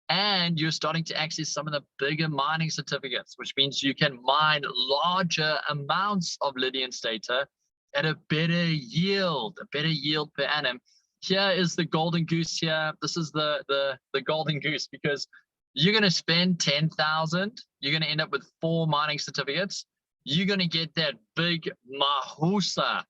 And you're starting to access some of the bigger mining certificates, which means you can mine larger amounts of Lydian data at a better yield per annum. Here is the golden goose here. This is the golden goose, because you're going to spend 10,000. You're going to end up with 4 mining certificates. You're going to get that big Mahusa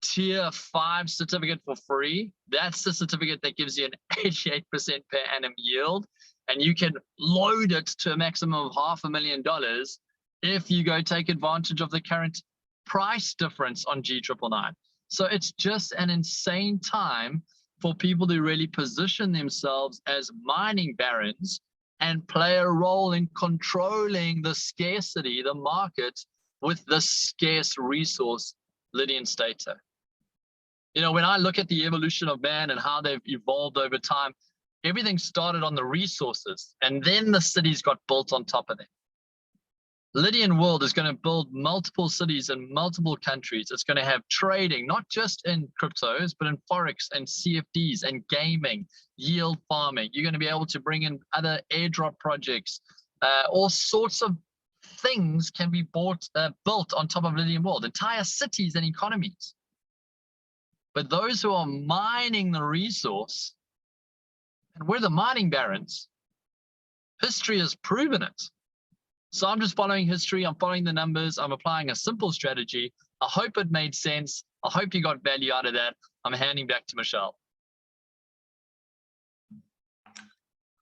tier 5 certificate for free. That's the certificate that gives you an 88% per annum yield. And you can load it to a maximum of $500,000 if you go take advantage of the current price difference on G999. So it's just an insane time for people to really position themselves as mining barons and play a role in controlling the scarcity, the market, with the scarce resource, Lydian data. You know, when I look at the evolution of man and how they've evolved over time, everything started on the resources, and then the cities got built on top of them. Lydian world is going to build multiple cities in multiple countries. It's going to have trading, not just in cryptos, but in Forex and CFDs and gaming, yield farming. You're going to be able to bring in other airdrop projects. All sorts of things can be built on top of Lydian world, entire cities and economies. But those who are mining the resource, and we're the mining barons, history has proven it. So I'm just following history. I'm following the numbers. I'm applying a simple strategy. I hope it made sense. I hope you got value out of that. I'm handing back to Michelle.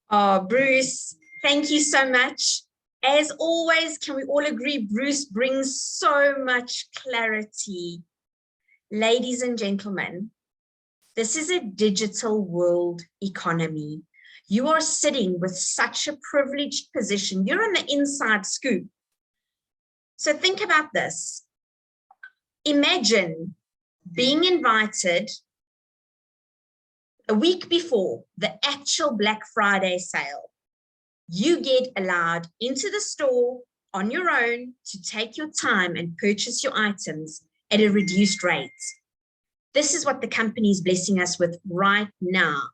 Oh, Bruce, thank you so much. As always, can we all agree Bruce brings so much clarity? Ladies and gentlemen, this is a digital world economy. You are sitting with such a privileged position. You're on the inside scoop. So think about this. Imagine being invited a week before the actual Black Friday sale. You get allowed into the store on your own to take your time and purchase your items at a reduced rate. This is what the company is blessing us with right now,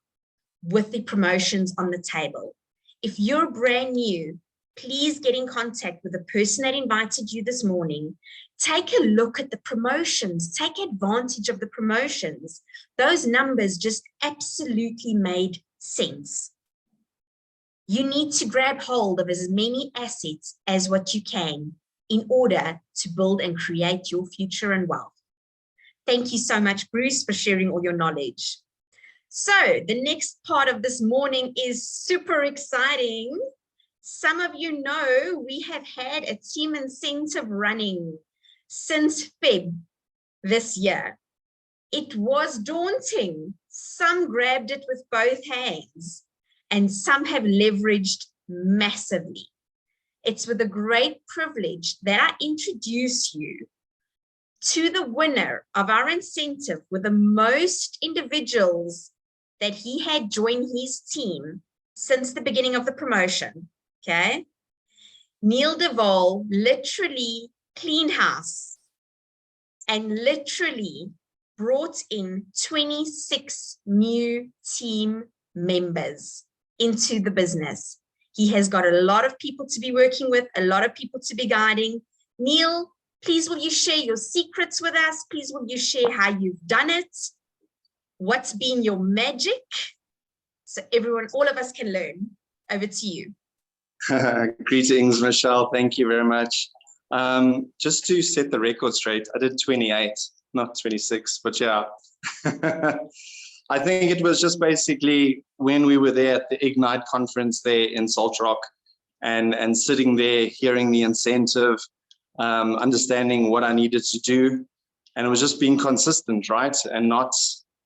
with the promotions on the table. If you're brand new, please get in contact with the person that invited you this morning. Take a look at the promotions, take advantage of the promotions. Those numbers just absolutely made sense. You need to grab hold of as many assets as what you can in order to build and create your future and wealth. Thank you so much, Bruce, for sharing all your knowledge. So the next part of this morning is super exciting. Some of you know we have had a team incentive running since Feb this year. It was daunting. Some grabbed it with both hands and some have leveraged massively. It's with a great privilege that I introduce you to the winner of our incentive with the most individuals that he had joined his team since the beginning of the promotion, okay? Neil DeVol literally cleaned house and literally brought in 26 new team members into the business. He has got a lot of people to be working with, a lot of people to be guiding. Neil, please will you share your secrets with us? Please will you share how you've done it? What's been your magic? So everyone, all of us can learn. Over to you. Greetings, Michelle. Thank you very much. Just to set the record straight, I did 28, not 26, but yeah. I think it was just basically when we were there at the Ignite conference there in Salt Rock and sitting there hearing the incentive, understanding what I needed to do. And it was just being consistent, right? And not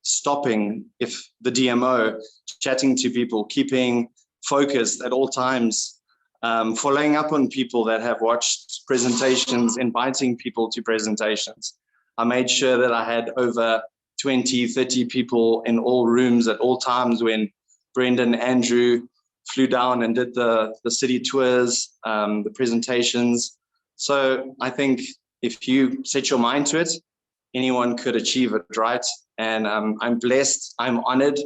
stopping if the DMO, chatting to people, keeping focused at all times, following up on people that have watched presentations, inviting people to presentations. I made sure that I had over 20, 30 people in all rooms at all times when Brendan, Andrew flew down and did the city tours, the presentations. So I think if you set your mind to it, anyone could achieve it, right? And I'm blessed, I'm honored.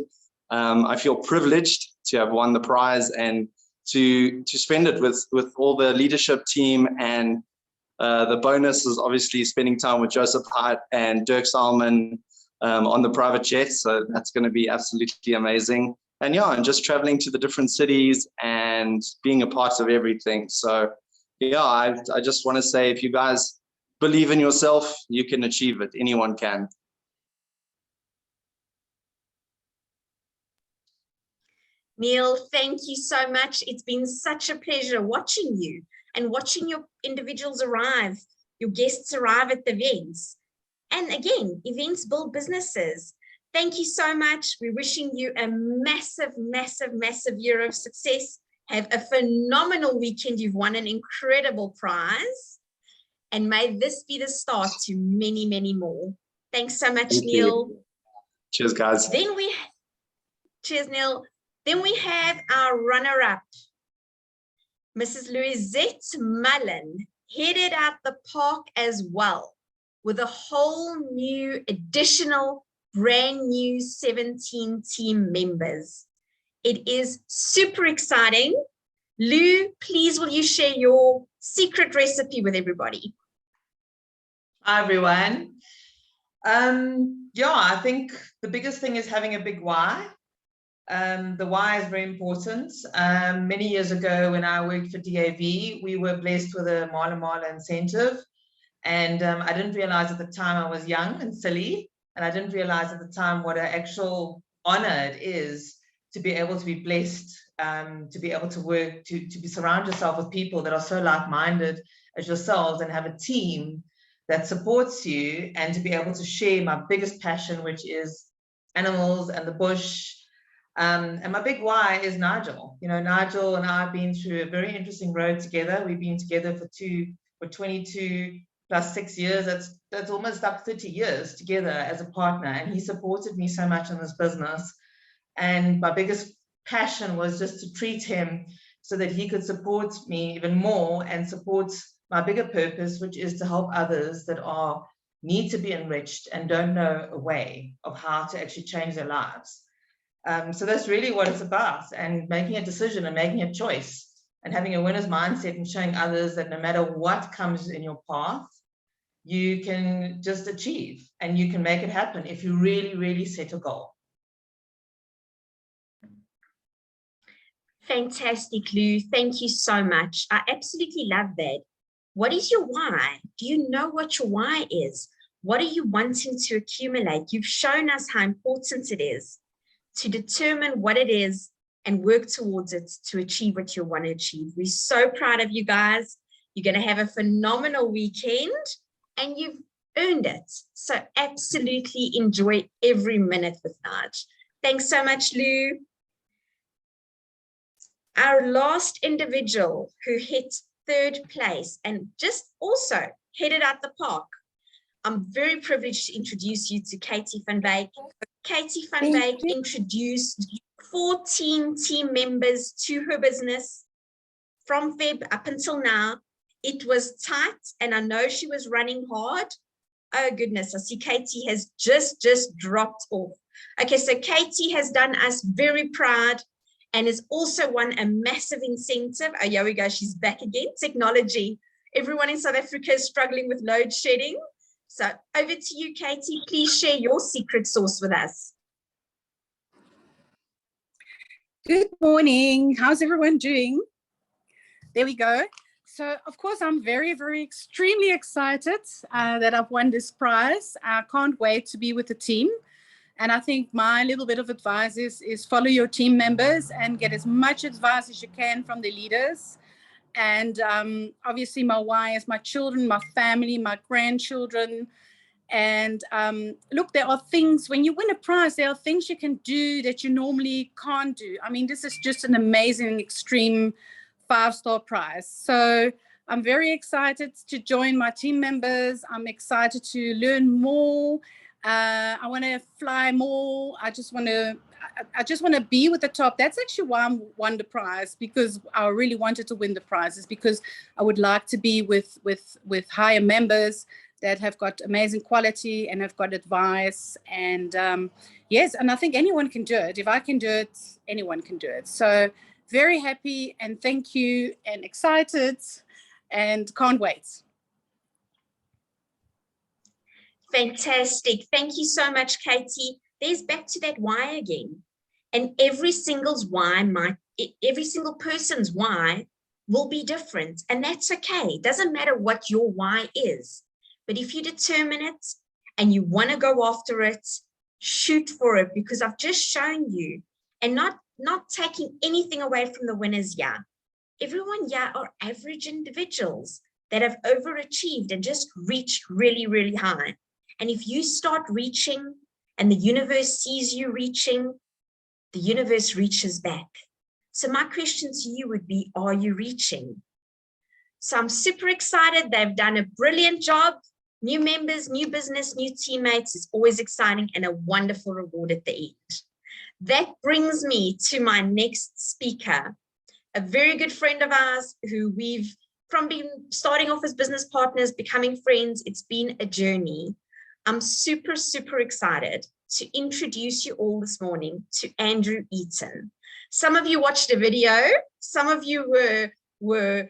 I feel privileged to have won the prize and to spend it with all the leadership team. And the bonus is obviously spending time with Joseph Hart and Dirk Salman on the private jet. So that's going to be absolutely amazing. And yeah, and just traveling to the different cities and being a part of everything. So yeah, I just want to say, if you guys believe in yourself, you can achieve it. Anyone can. Neil, thank you so much. It's been such a pleasure watching you and watching your individuals arrive, your guests arrive at the events. And again, events build businesses. Thank you so much. We're wishing you a massive, massive, massive year of success. Have a phenomenal weekend. You've won an incredible prize. And may this be the start to many, many more. Thanks so much, Neil. Cheers, guys. Cheers, Neil. Then we have our runner-up, Mrs. Louisette Mullen, headed out the park as well, with a whole new, additional, brand new 17 team members. It is super exciting. Lou, please will you share your secret recipe with everybody? Hi, everyone. Yeah, I think the biggest thing is having a big why. The why is very important. Many years ago when I worked for DAV, we were blessed with a Mala incentive. And I didn't realize at the time I was young and silly. And I didn't realize at the time what an actual honor it is to be able to be blessed, to be able to work, to surround yourself with people that are so like-minded as yourselves and have a team that supports you, and to be able to share my biggest passion, which is animals and the bush. And my big why is Nigel. You know, Nigel and I have been through a very interesting road together. We've been together for 22 plus 6 years. That's almost up 30 years together as a partner. And he supported me so much in this business. And my biggest passion was just to treat him so that he could support me even more and support my bigger purpose, which is to help others that need to be enriched and don't know a way of how to actually change their lives. So that's really what it's about, and making a decision and making a choice and having a winner's mindset and showing others that no matter what comes in your path, you can just achieve and you can make it happen if you really, really set a goal. Fantastic, Lou. Thank you so much. I absolutely love that. What is your why? Do you know what your why is? What are you wanting to accumulate? You've shown us how important it is to determine what it is and work towards it to achieve what you want to achieve. We're so proud of you guys. You're going to have a phenomenal weekend and you've earned it. So absolutely enjoy every minute with Naj. Thanks so much, Lou. Our last individual who hit 3rd place and just also headed out the park. I'm very privileged to introduce you to Katie van Wyk. Katie van Wyk introduced 14 team members to her business from Feb up until now. It was tight and I know she was running hard. Oh goodness, I see Katie has just dropped off. Okay, so Katie has done us very proud and has also won a massive incentive. Oh, here we go, she's back again. Technology. Everyone in South Africa is struggling with load shedding. So over to you, Katie. Please share your secret sauce with us. Good morning. How's everyone doing? There we go. So, of course, I'm very, very extremely excited that I've won this prize. I can't wait to be with the team. And I think my little bit of advice is follow your team members and get as much advice as you can from the leaders. And obviously my why is my children, my family, my grandchildren. And look, there are things, when you win a prize, there are things you can do that you normally can't do. I mean, this is just an amazing, extreme 5-star prize. So I'm very excited to join my team members. I'm excited to learn more. I want to fly more. I just want to be with the top. That's actually why I won the prize, because I really wanted to win the prize, is because I would like to be with higher members that have got amazing quality and have got advice. And yes, and I think anyone can do it. If I can do it, anyone can do it. So very happy and thank you and excited and can't wait. Fantastic. Thank you so much, Katie. There's back to that why again. And every single person's why will be different. And that's okay. It doesn't matter what your why is. But if you determine it and you want to go after it, shoot for it, because I've just shown you, and not taking anything away from the winners here. Everyone here are average individuals that have overachieved and just reached really, really high. And if you start reaching and the universe sees you reaching, the universe reaches back. So my question to you would be, are you reaching? So I'm super excited. They've done a brilliant job. New members, new business, new teammates. It's always exciting and a wonderful reward at the end. That brings me to my next speaker, a very good friend of ours who we've, from being starting off as business partners, becoming friends, it's been a journey. I'm super, super excited to introduce you all this morning to Andrew Eaton. Some of you watched a video, some of you were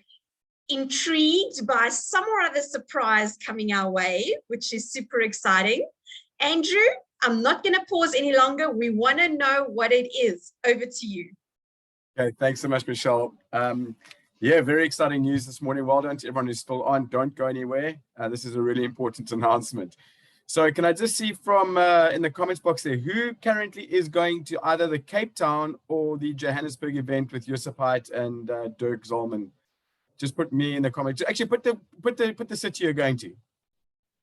intrigued by some or other surprise coming our way, which is super exciting. Andrew, I'm not going to pause any longer. We want to know what it is. Over to you. Okay, thanks so much, Michelle. Yeah, very exciting news this morning. Well done to everyone who's still on. Don't go anywhere. This is a really important announcement. So can I just see from in the comments box there, who currently is going to either the Cape Town or the Johannesburg event with Yusuf Haidt and Dirk Zolman? Just put me in the comments. Actually, put the city you're going to.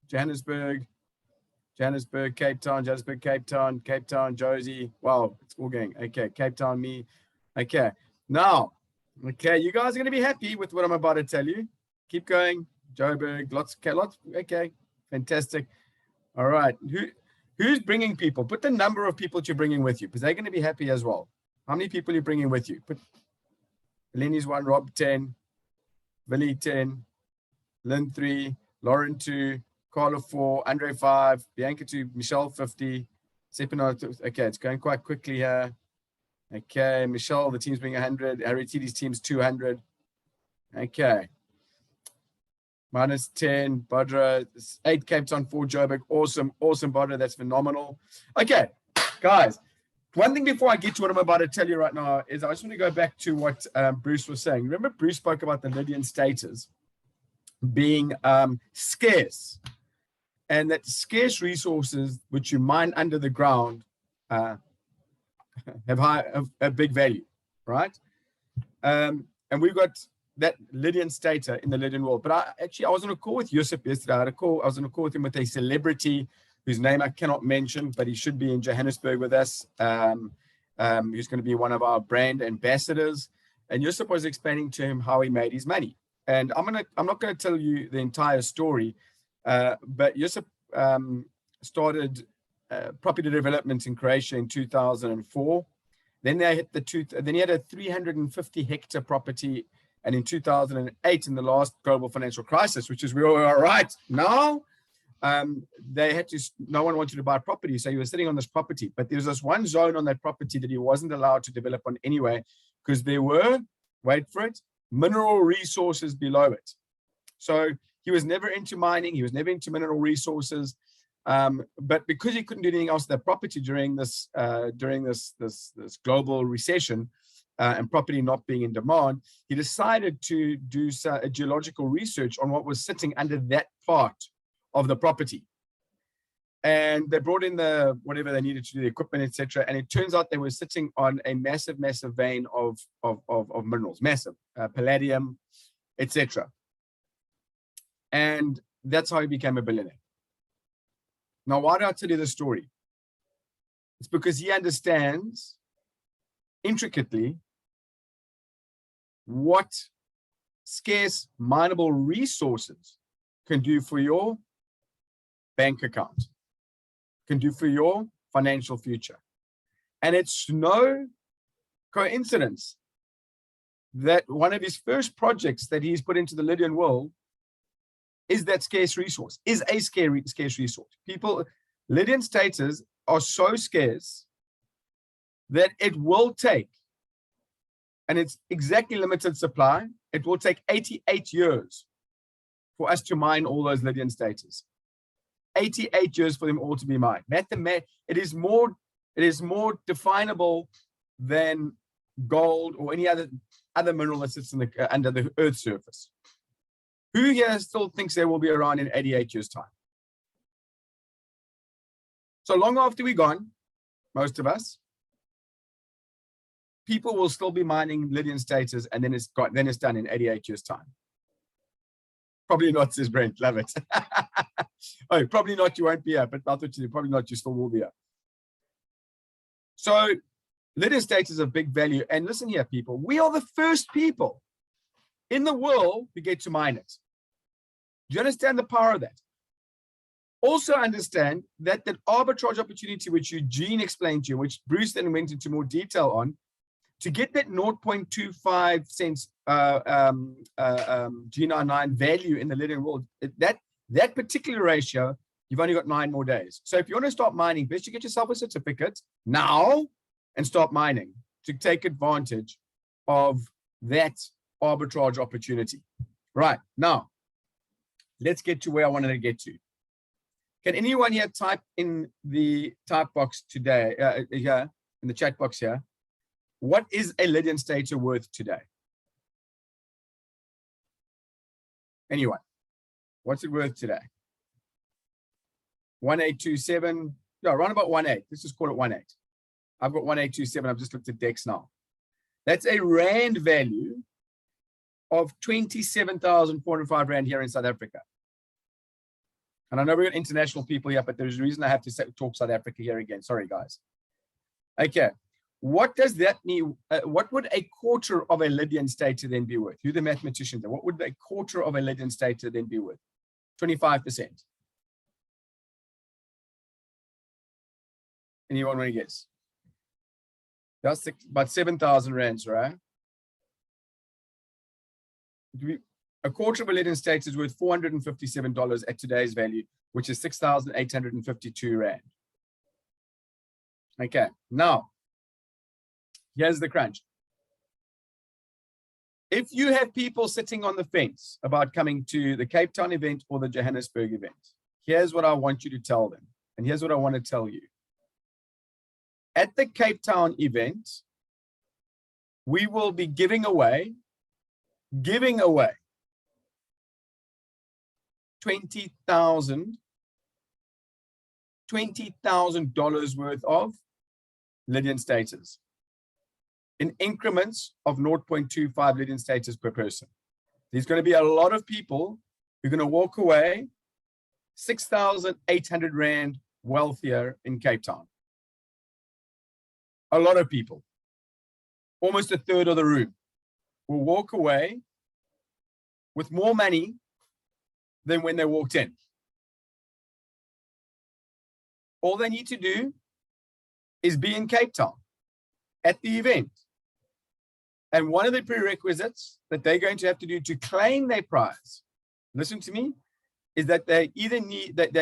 Johannesburg, Cape Town, Cape Town, Josie. Wow, it's all going. Okay, Cape Town, me. Okay, now, okay, you guys are going to be happy with what I'm about to tell you. Keep going. Joburg, lots. Okay, fantastic. All right, who's bringing people? Put the number of people that you're bringing with you, because they're going to be happy as well. How many people are you bringing with you? Put Lenny's 1, Rob 10, Billy 10, Lynn 3, Lauren 2, Carla 4, Andre 5, Bianca 2, Michelle 50, Sepino. Okay, it's going quite quickly here. Okay, Michelle, the team's being 100. Harry TD's team's 200. Okay. Minus 10, Badra, 8 Cape Town, 4 Joburg. Awesome, Badra. That's phenomenal. Okay, guys, one thing before I get to what I'm about to tell you right now is I just want to go back to what Bruce was saying. Remember, Bruce spoke about the Lydian status being scarce, and that scarce resources which you mine under the ground have big value, right? And we've got that Lydian status in the Lydian world. But I was on a call with Yusuf yesterday. I was on a call with him with a celebrity whose name I cannot mention, but he should be in Johannesburg with us. He's going to be one of our brand ambassadors. And Yusuf was explaining to him how he made his money. And I'm not going to tell you the entire story, but Yusuf started property development in Croatia in 2004. Then they hit then he had a 350 hectare property. And in 2008, in the last global financial crisis, which is where we are right now, no one wanted to buy property. So he was sitting on this property, but there was this one zone on that property that he wasn't allowed to develop on anyway, because there were, wait for it, mineral resources below it. So he was never into mining. He was never into mineral resources. But because he couldn't do anything else with that property during this global recession, and property not being in demand, he decided to do a geological research on what was sitting under that part of the property. And they brought in whatever they needed to do, the equipment, etc. And it turns out they were sitting on a massive vein of minerals, massive palladium, etc. And that's how he became a billionaire. Now, why do I tell you this story? It's because he understands intricately what scarce mineable resources can do for your bank account, can do for your financial future. And it's no coincidence that one of his first projects that he's put into the Lydian world is that scarce resource, is a scarce resource. People, Lydian status are so scarce that it will take, and it's exactly limited supply, it will take 88 years for us to mine all those Lydian status. 88 years for them all to be mined. It is more definable than gold or any other mineral that sits in the under the Earth's surface. Who here still thinks they will be around in 88 years' time? So long after we're gone, most of us, people will still be mining Lydian status, and then it's done in 88 years' time. Probably not, says Brent. Love it. Oh, probably not. You won't be here, but I thought you probably not. You still will be here. So Lydian status is of big value. And listen here, people. We are the first people in the world to get to mine it. Do you understand the power of that? Also understand that that arbitrage opportunity, which Eugene explained to you, which Bruce then went into more detail on, to get that 0.25 cents G99 value in the Lydian world, that particular ratio, you've only got 9 more days. So if you want to start mining, best you get yourself a certificate now and start mining to take advantage of that arbitrage opportunity. Right, now, let's get to where I wanted to get to. Can anyone here type in the type box today, here, in the chat box here, what is a Lydian status worth today? Anyone? What's it worth today? 1827, no, around about 18. Let's just call it 18. I've got 1827. I've just looked at DEX now. That's a rand value of 27,405 rand here in South Africa. And I know we've got international people here, but there's a reason I have to talk South Africa here again. Sorry, guys. Okay. What does that mean? What would a quarter of a Lydian status then be worth? You, the mathematicians, what would a quarter of a Lydian status then be worth? 25%. Anyone want to guess? That's about 7,000 rands, right? A quarter of a Lydian status is worth $457 at today's value, which is 6,852 rand. Okay, now, here's the crunch. If you have people sitting on the fence about coming to the Cape Town event or the Johannesburg event, here's what I want you to tell them. And here's what I want to tell you. At the Cape Town event, we will be giving away $20,000 worth of Lydian status in increments of 0.25 Lydian status per person. There's going to be a lot of people who are going to walk away 6,800 rand wealthier in Cape Town. A lot of people, almost a third of the room, will walk away with more money than when they walked in. All they need to do is be in Cape Town at the event. And one of the prerequisites that they're going to have to do to claim their prize, listen to me, is that they either need they're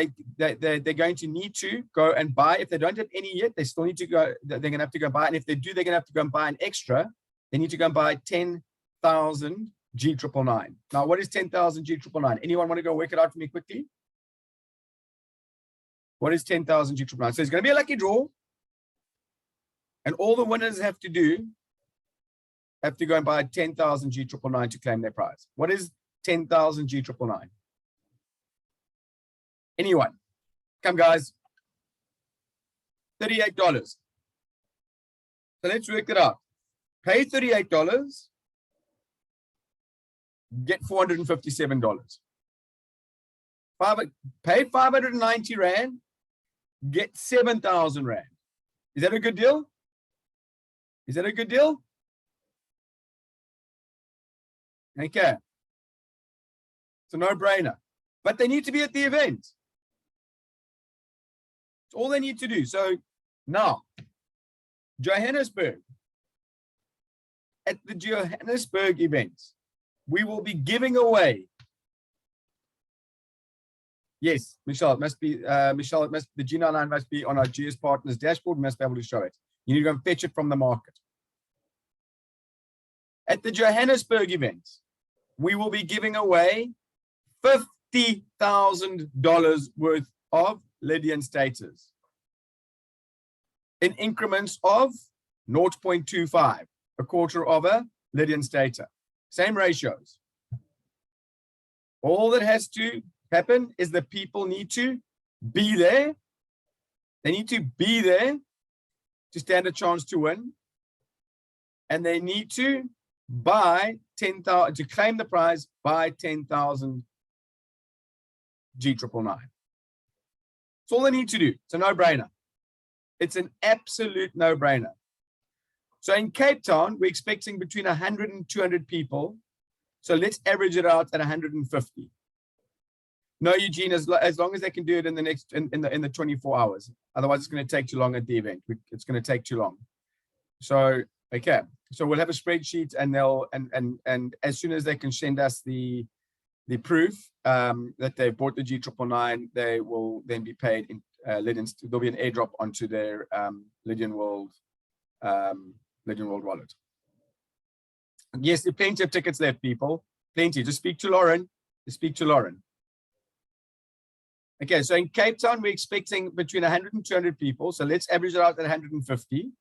going to need to go and buy. If they don't have any yet, they still need to go. They're going to have to go buy. And if they do, they're going to have to go and buy an extra. They need to go and buy 10,000 G999. Now, what is 10,000 G999? Anyone want to go work it out for me quickly? What is 10,000 G999? So it's going to be a lucky draw, and all the winners have to go and buy 10,000 G999 to claim their prize. What is 10,000 G999? Anyone? Come, guys. $38. So let's work it out. Pay $38 get $457. Pay 590 Rand, get 7,000 Rand. Is that a good deal? Is that a good deal? Okay. It's a no-brainer. But they need to be at the event. It's all they need to do. So now, Johannesburg. At the Johannesburg event, we will be giving away. Yes, Michelle, it must be, Michelle, the G99 must be on our GS Partners dashboard. We must be able to show it. You need to go and fetch it from the market. At the Johannesburg event, we will be giving away $50,000 worth of Lydian status in increments of 0.25, a quarter of a Lydian stater. Same ratios. All that has to happen is the people need to be there. They need to be there to stand a chance to win. And they need to buy 10,000, to claim the prize, buy 10,000 G999. That's all they need to do. It's a no-brainer. It's an absolute no-brainer. So in Cape Town, we're expecting between 100 and 200 people. So let's average it out at 150. No, Eugene, as long as they can do it in the next in the 24 hours. Otherwise, it's going to take too long at the event. It's going to take too long. So okay, so we'll have a spreadsheet, and they'll and as soon as they can send us the proof that they bought the G999, they will then be paid in Lydian. There'll be an airdrop onto their Lydian World wallet. Yes, there are plenty of tickets left, people. Plenty. Just speak to Lauren. Just speak to Lauren. Okay, so in Cape Town, we're expecting between 100 and 200 people. So let's average it out at 150.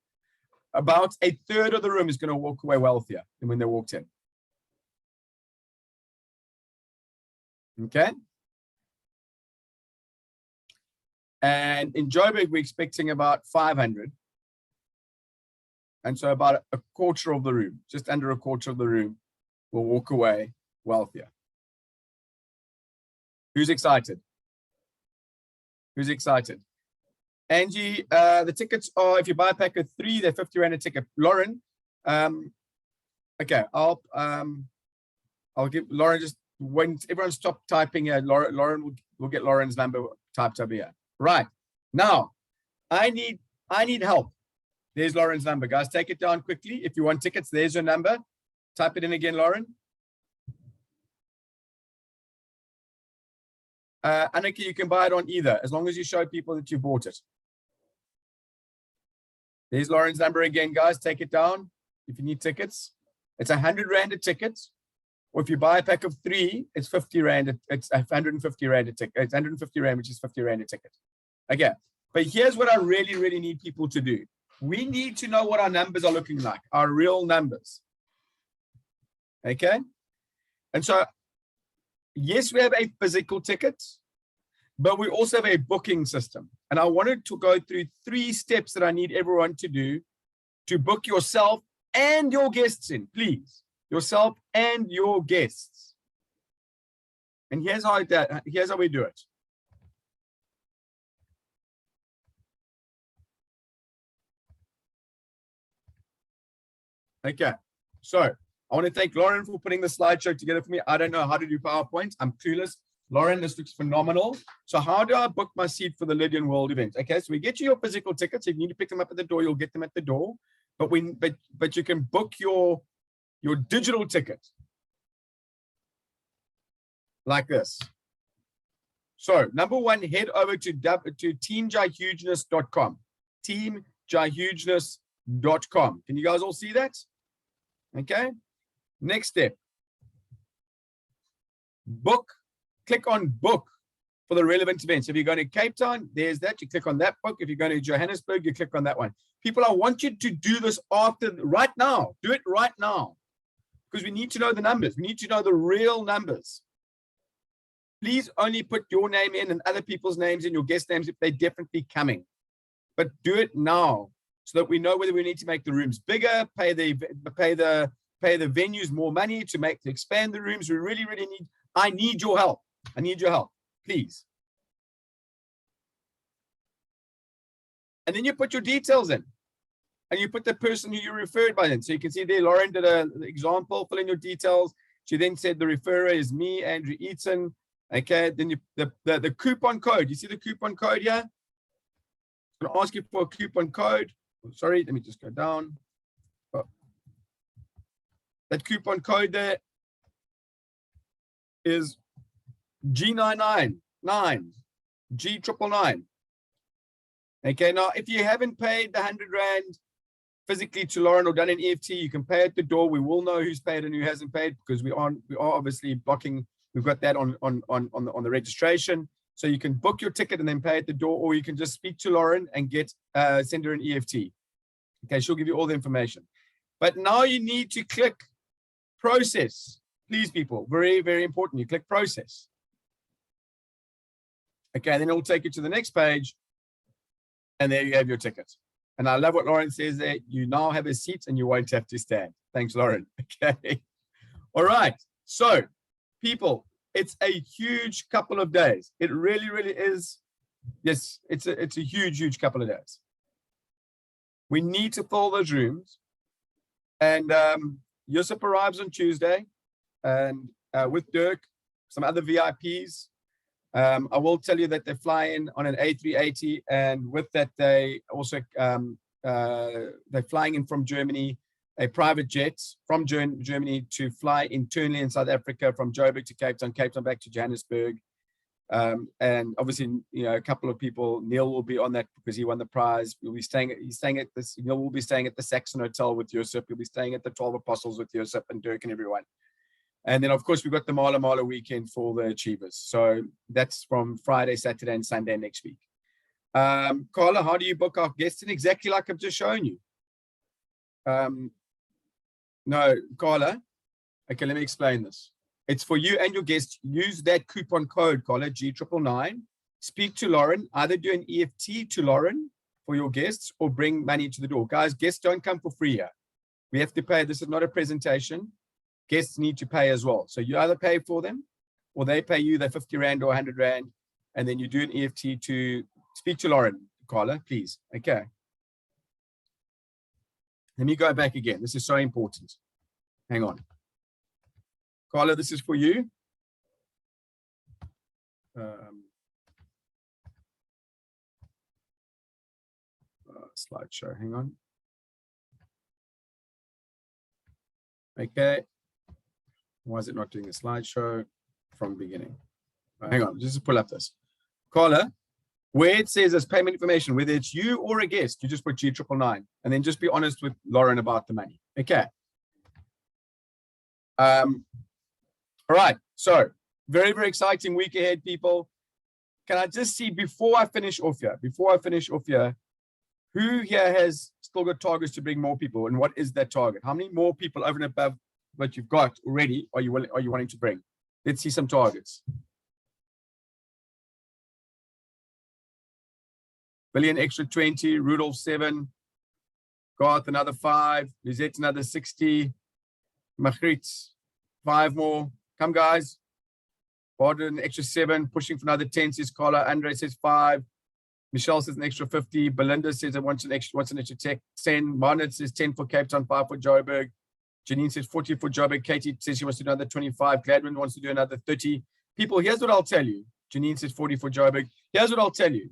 About a third of the room is going to walk away wealthier than when they walked in. Okay. And in Joburg, we're expecting about 500. And so about a quarter of the room, just under a quarter of the room, will walk away wealthier. Who's excited? Who's excited? Angie, the tickets are, if you buy a pack of 3, they're 50 Rand a ticket. Lauren, okay, I'll give Lauren, just when everyone stop typing here, Lauren will get Lauren's number typed up here. Right. Now, I need help. There's Lauren's number, guys. Take it down quickly. If you want tickets, there's your number. Type it in again, Lauren. Annika, you can buy it on either, as long as you show people that you bought it. There's Lauren's number again, guys. Take it down if you need tickets. It's 100 Rand a ticket. Or if you buy a pack of 3, it's 50 Rand. It's 150 Rand a ticket. It's 150 Rand, which is 50 Rand a ticket. Okay. But here's what I really, really need people to do. We need to know what our numbers are looking like, our real numbers. Okay. And so, yes, we have a physical ticket, but we also have a booking system. And I wanted to go through 3 steps that I need everyone to do to book yourself and your guests in, please. Yourself and your guests. And here's how we do it. Okay, so I want to thank Lauren for putting the slideshow together for me. I don't know how to do PowerPoint. I'm clueless. Lauren, this looks phenomenal. So how do I book my seat for the Lydian World event? Okay, so we get you your physical tickets. If you need to pick them up at the door, you'll get them at the door. But you can book your digital ticket like this. So number 1, head over to teamjaihugeness.com. teamjaihugeness.com. Can you guys all see that? Okay. Next step. Book. Click on book for the relevant events. If you're going to Cape Town, there's that. You click on that book. If you're going to Johannesburg, you click on that one. People, I want you to do this right now. Do it right now. Because we need to know the numbers. We need to know the real numbers. Please only put your name in and other people's names in, your guest names, if they're definitely coming. But do it now so that we know whether we need to make the rooms bigger, pay the pay the venues more money to expand the rooms. We really, really I need your help. I need your help, please. And then you put your details in. And you put the person who you referred by in. So you can see there, Lauren did an example, fill in your details. She then said the referrer is me, Andrew Eaton. Okay, then the coupon code. You see the coupon code here? I'm going to ask you for a coupon code. Sorry, let me just go down. Oh. That coupon code there is G999, G999. Okay, now if you haven't paid the 100 Rand physically to Lauren or done an EFT, you can pay at the door. We will know who's paid and who hasn't paid because we are obviously blocking. We've got that on the registration. So you can book your ticket and then pay at the door, or you can just speak to Lauren and send her an EFT. Okay, she'll give you all the information. But now you need to click process. Please, people, very, very important. You click process. Okay, then it will take you to the next page. And there you have your ticket. And I love what Lauren says there. You now have a seat and you won't have to stand. Thanks, Lauren. Okay. All right. So, people, it's a huge couple of days. It really, really is. Yes, it's a huge, huge couple of days. We need to fill those rooms. And Yusuf arrives on Tuesday, and with Dirk, some other VIPs. I will tell you that they fly in on an A380, and with that, they also they're flying in from Germany, a private jet from Germany to fly internally in South Africa from Joburg to Cape Town back to Johannesburg. And obviously, you know, a couple of people. Neil will be on that because he won the prize. Neil will be staying at the Saxon Hotel with Yusuf. He'll be staying at the 12 Apostles with Yusuf and Dirk and everyone. And then, of course, we've got the Mala Mala weekend for the Achievers. So that's from Friday, Saturday, and Sunday next week. Carla, how do you book our guests in? Exactly like I've just shown you. No, Carla. Okay, let me explain this. It's for you and your guests. Use that coupon code, Carla, G999. Speak to Lauren. Either do an EFT to Lauren for your guests or bring money to the door. Guys, guests don't come for free here. We have to pay. This is not a presentation. Guests need to pay as well. So you either pay for them or they pay you the 50 Rand or 100 Rand, and then you do an EFT to speak to Lauren, Carla, please. Okay. Let me go back again. This is so important. Hang on. Carla, this is for you. Slideshow, hang on. Okay. Why is it not doing a slideshow from the beginning? Hang on, just pull up this. Carla, where it says as payment information, whether it's you or a guest, you just put G999 and then just be honest with Lauren about the money. Okay. All right, so very, very exciting week ahead, people. Can I just see before I finish off here, who here has still got targets to bring more people, and what is that target? How many more people over and above what you've got already are you wanting to bring? Let's see some targets. Billion extra 20, Rudolph 7, Garth another 5, Lizette another 60, Magritte 5 more. Come guys. Barden an extra 7, pushing for another 10, says Carla. Andre says 5. Michelle says an extra 50. Belinda says it wants an extra 10. Marnett says 10 for Cape Town, 5 for Joburg. Janine says 40 for Joburg. Katie says she wants to do another 25. Gladwin wants to do another 30. People, here's what I'll tell you. Janine says 40 for Joburg. Here's what I'll tell you.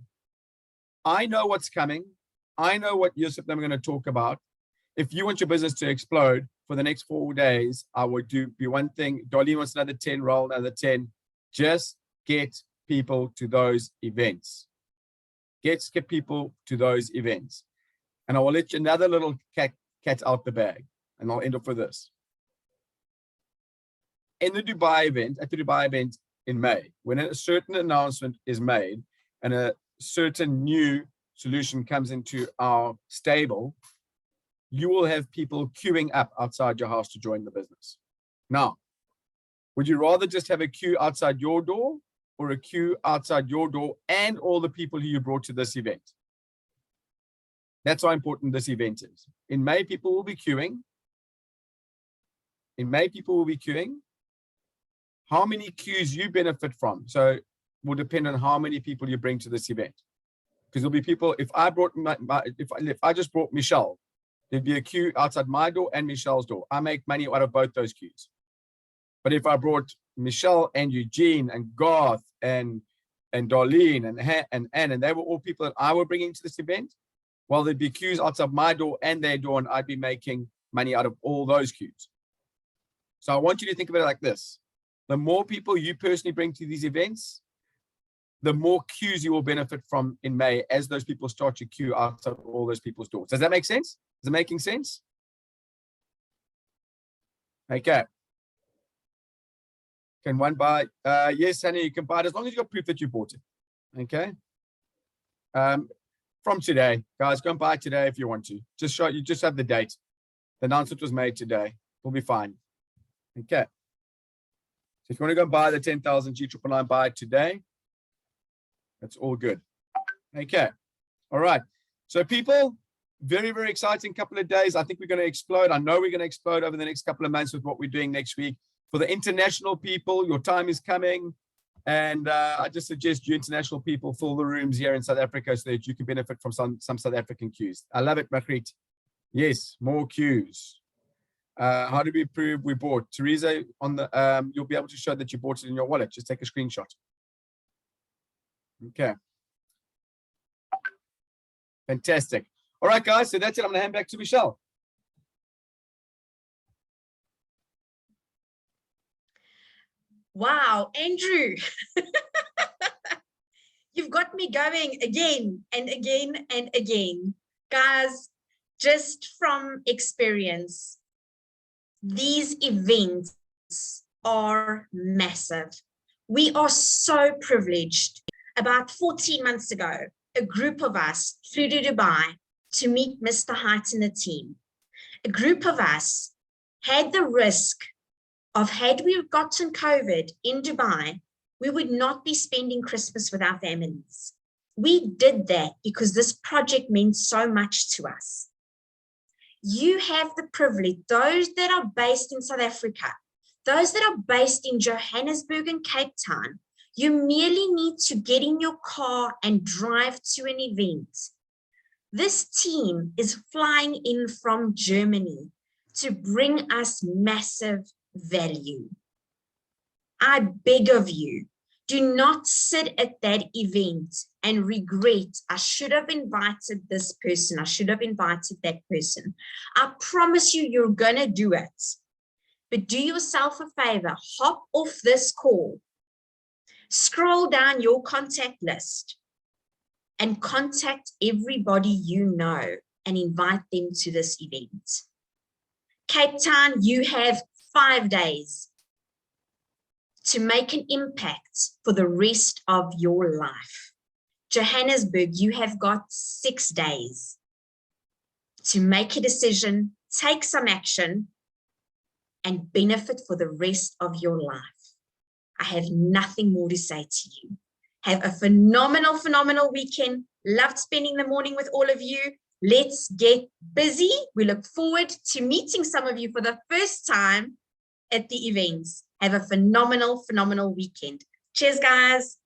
I know what's coming. I know what Yusuf and I'm going to talk about. If you want your business to explode for the next 4 days, I would be one thing. Darlene wants another 10, roll another 10. Just get people to those events. Get people to those events. And I will let you another little cat out the bag. And I'll end up with this. In the Dubai event, at the Dubai event in May, when a certain announcement is made and a certain new solution comes into our stable, you will have people queuing up outside your house to join the business. Now, would you rather just have a queue outside your door or a queue outside your door and all the people who you brought to this event? That's how important this event is. In May, people will be queuing. In May, people will be queuing. How many queues you benefit from? So will depend on how many people you bring to this event. Because there'll be people, if I brought if I just brought Michelle, there'd be a queue outside my door and Michelle's door. I make money out of both those queues. But if I brought Michelle and Eugene and Garth and Darlene and Anne, and they were all people that I were bringing to this event, well, there'd be queues outside my door and their door, and I'd be making money out of all those queues. So I want you to think of it like this. The more people you personally bring to these events, the more queues you will benefit from in May as those people start to queue outside all those people's doors. Does that make sense? Is it making sense? Okay. Can one buy? Yes, Annie, you can buy it as long as you got proof that you bought it. Okay. From today, guys, go and buy it today if you want to. Just show you just have the date. The announcement was made today. We'll be fine. Okay. So if you want to go and buy the 10,000 G999, buy it today. That's all good. Okay. All right. So people, very, very exciting couple of days. I think we're going to explode. I know we're going to explode over the next couple of months with what we're doing next week. For the international people, your time is coming. And I just suggest you international people fill the rooms here in South Africa so that you can benefit from some South African queues. I love it, Margriet. Yes, more queues. How do we prove we bought? Teresa, on the you'll be able to show that you bought it in your wallet. Just take a screenshot. Okay. Fantastic. All right, guys. So that's it. I'm going to hand back to Michelle. Wow, Andrew. You've got me going again and again and again. Guys, just from experience, these events are massive. We are so privileged. About 14 months ago, a group of us flew to Dubai to meet Mr. Height and the team. A group of us had the risk of, had we gotten COVID in Dubai, we would not be spending Christmas with our families. We did that because this project meant so much to us. You have the privilege, those that are based in South Africa, those that are based in Johannesburg and Cape Town, you merely need to get in your car and drive to an event. This team is flying in from Germany to bring us massive value. I beg of you, do not sit at that event and regret, I should have invited this person, I should have invited that person. I promise you, you're gonna do it. But do yourself a favor, hop off this call, scroll down your contact list and contact everybody you know and invite them to this event. Cape Town, you have 5 days to make an impact for the rest of your life. Johannesburg, you have got 6 days to make a decision, take some action, and benefit for the rest of your life. I have nothing more to say to you. Have a phenomenal, phenomenal weekend. Loved spending the morning with all of you. Let's get busy. We look forward to meeting some of you for the first time at the events. Have a phenomenal, phenomenal weekend. Cheers, guys.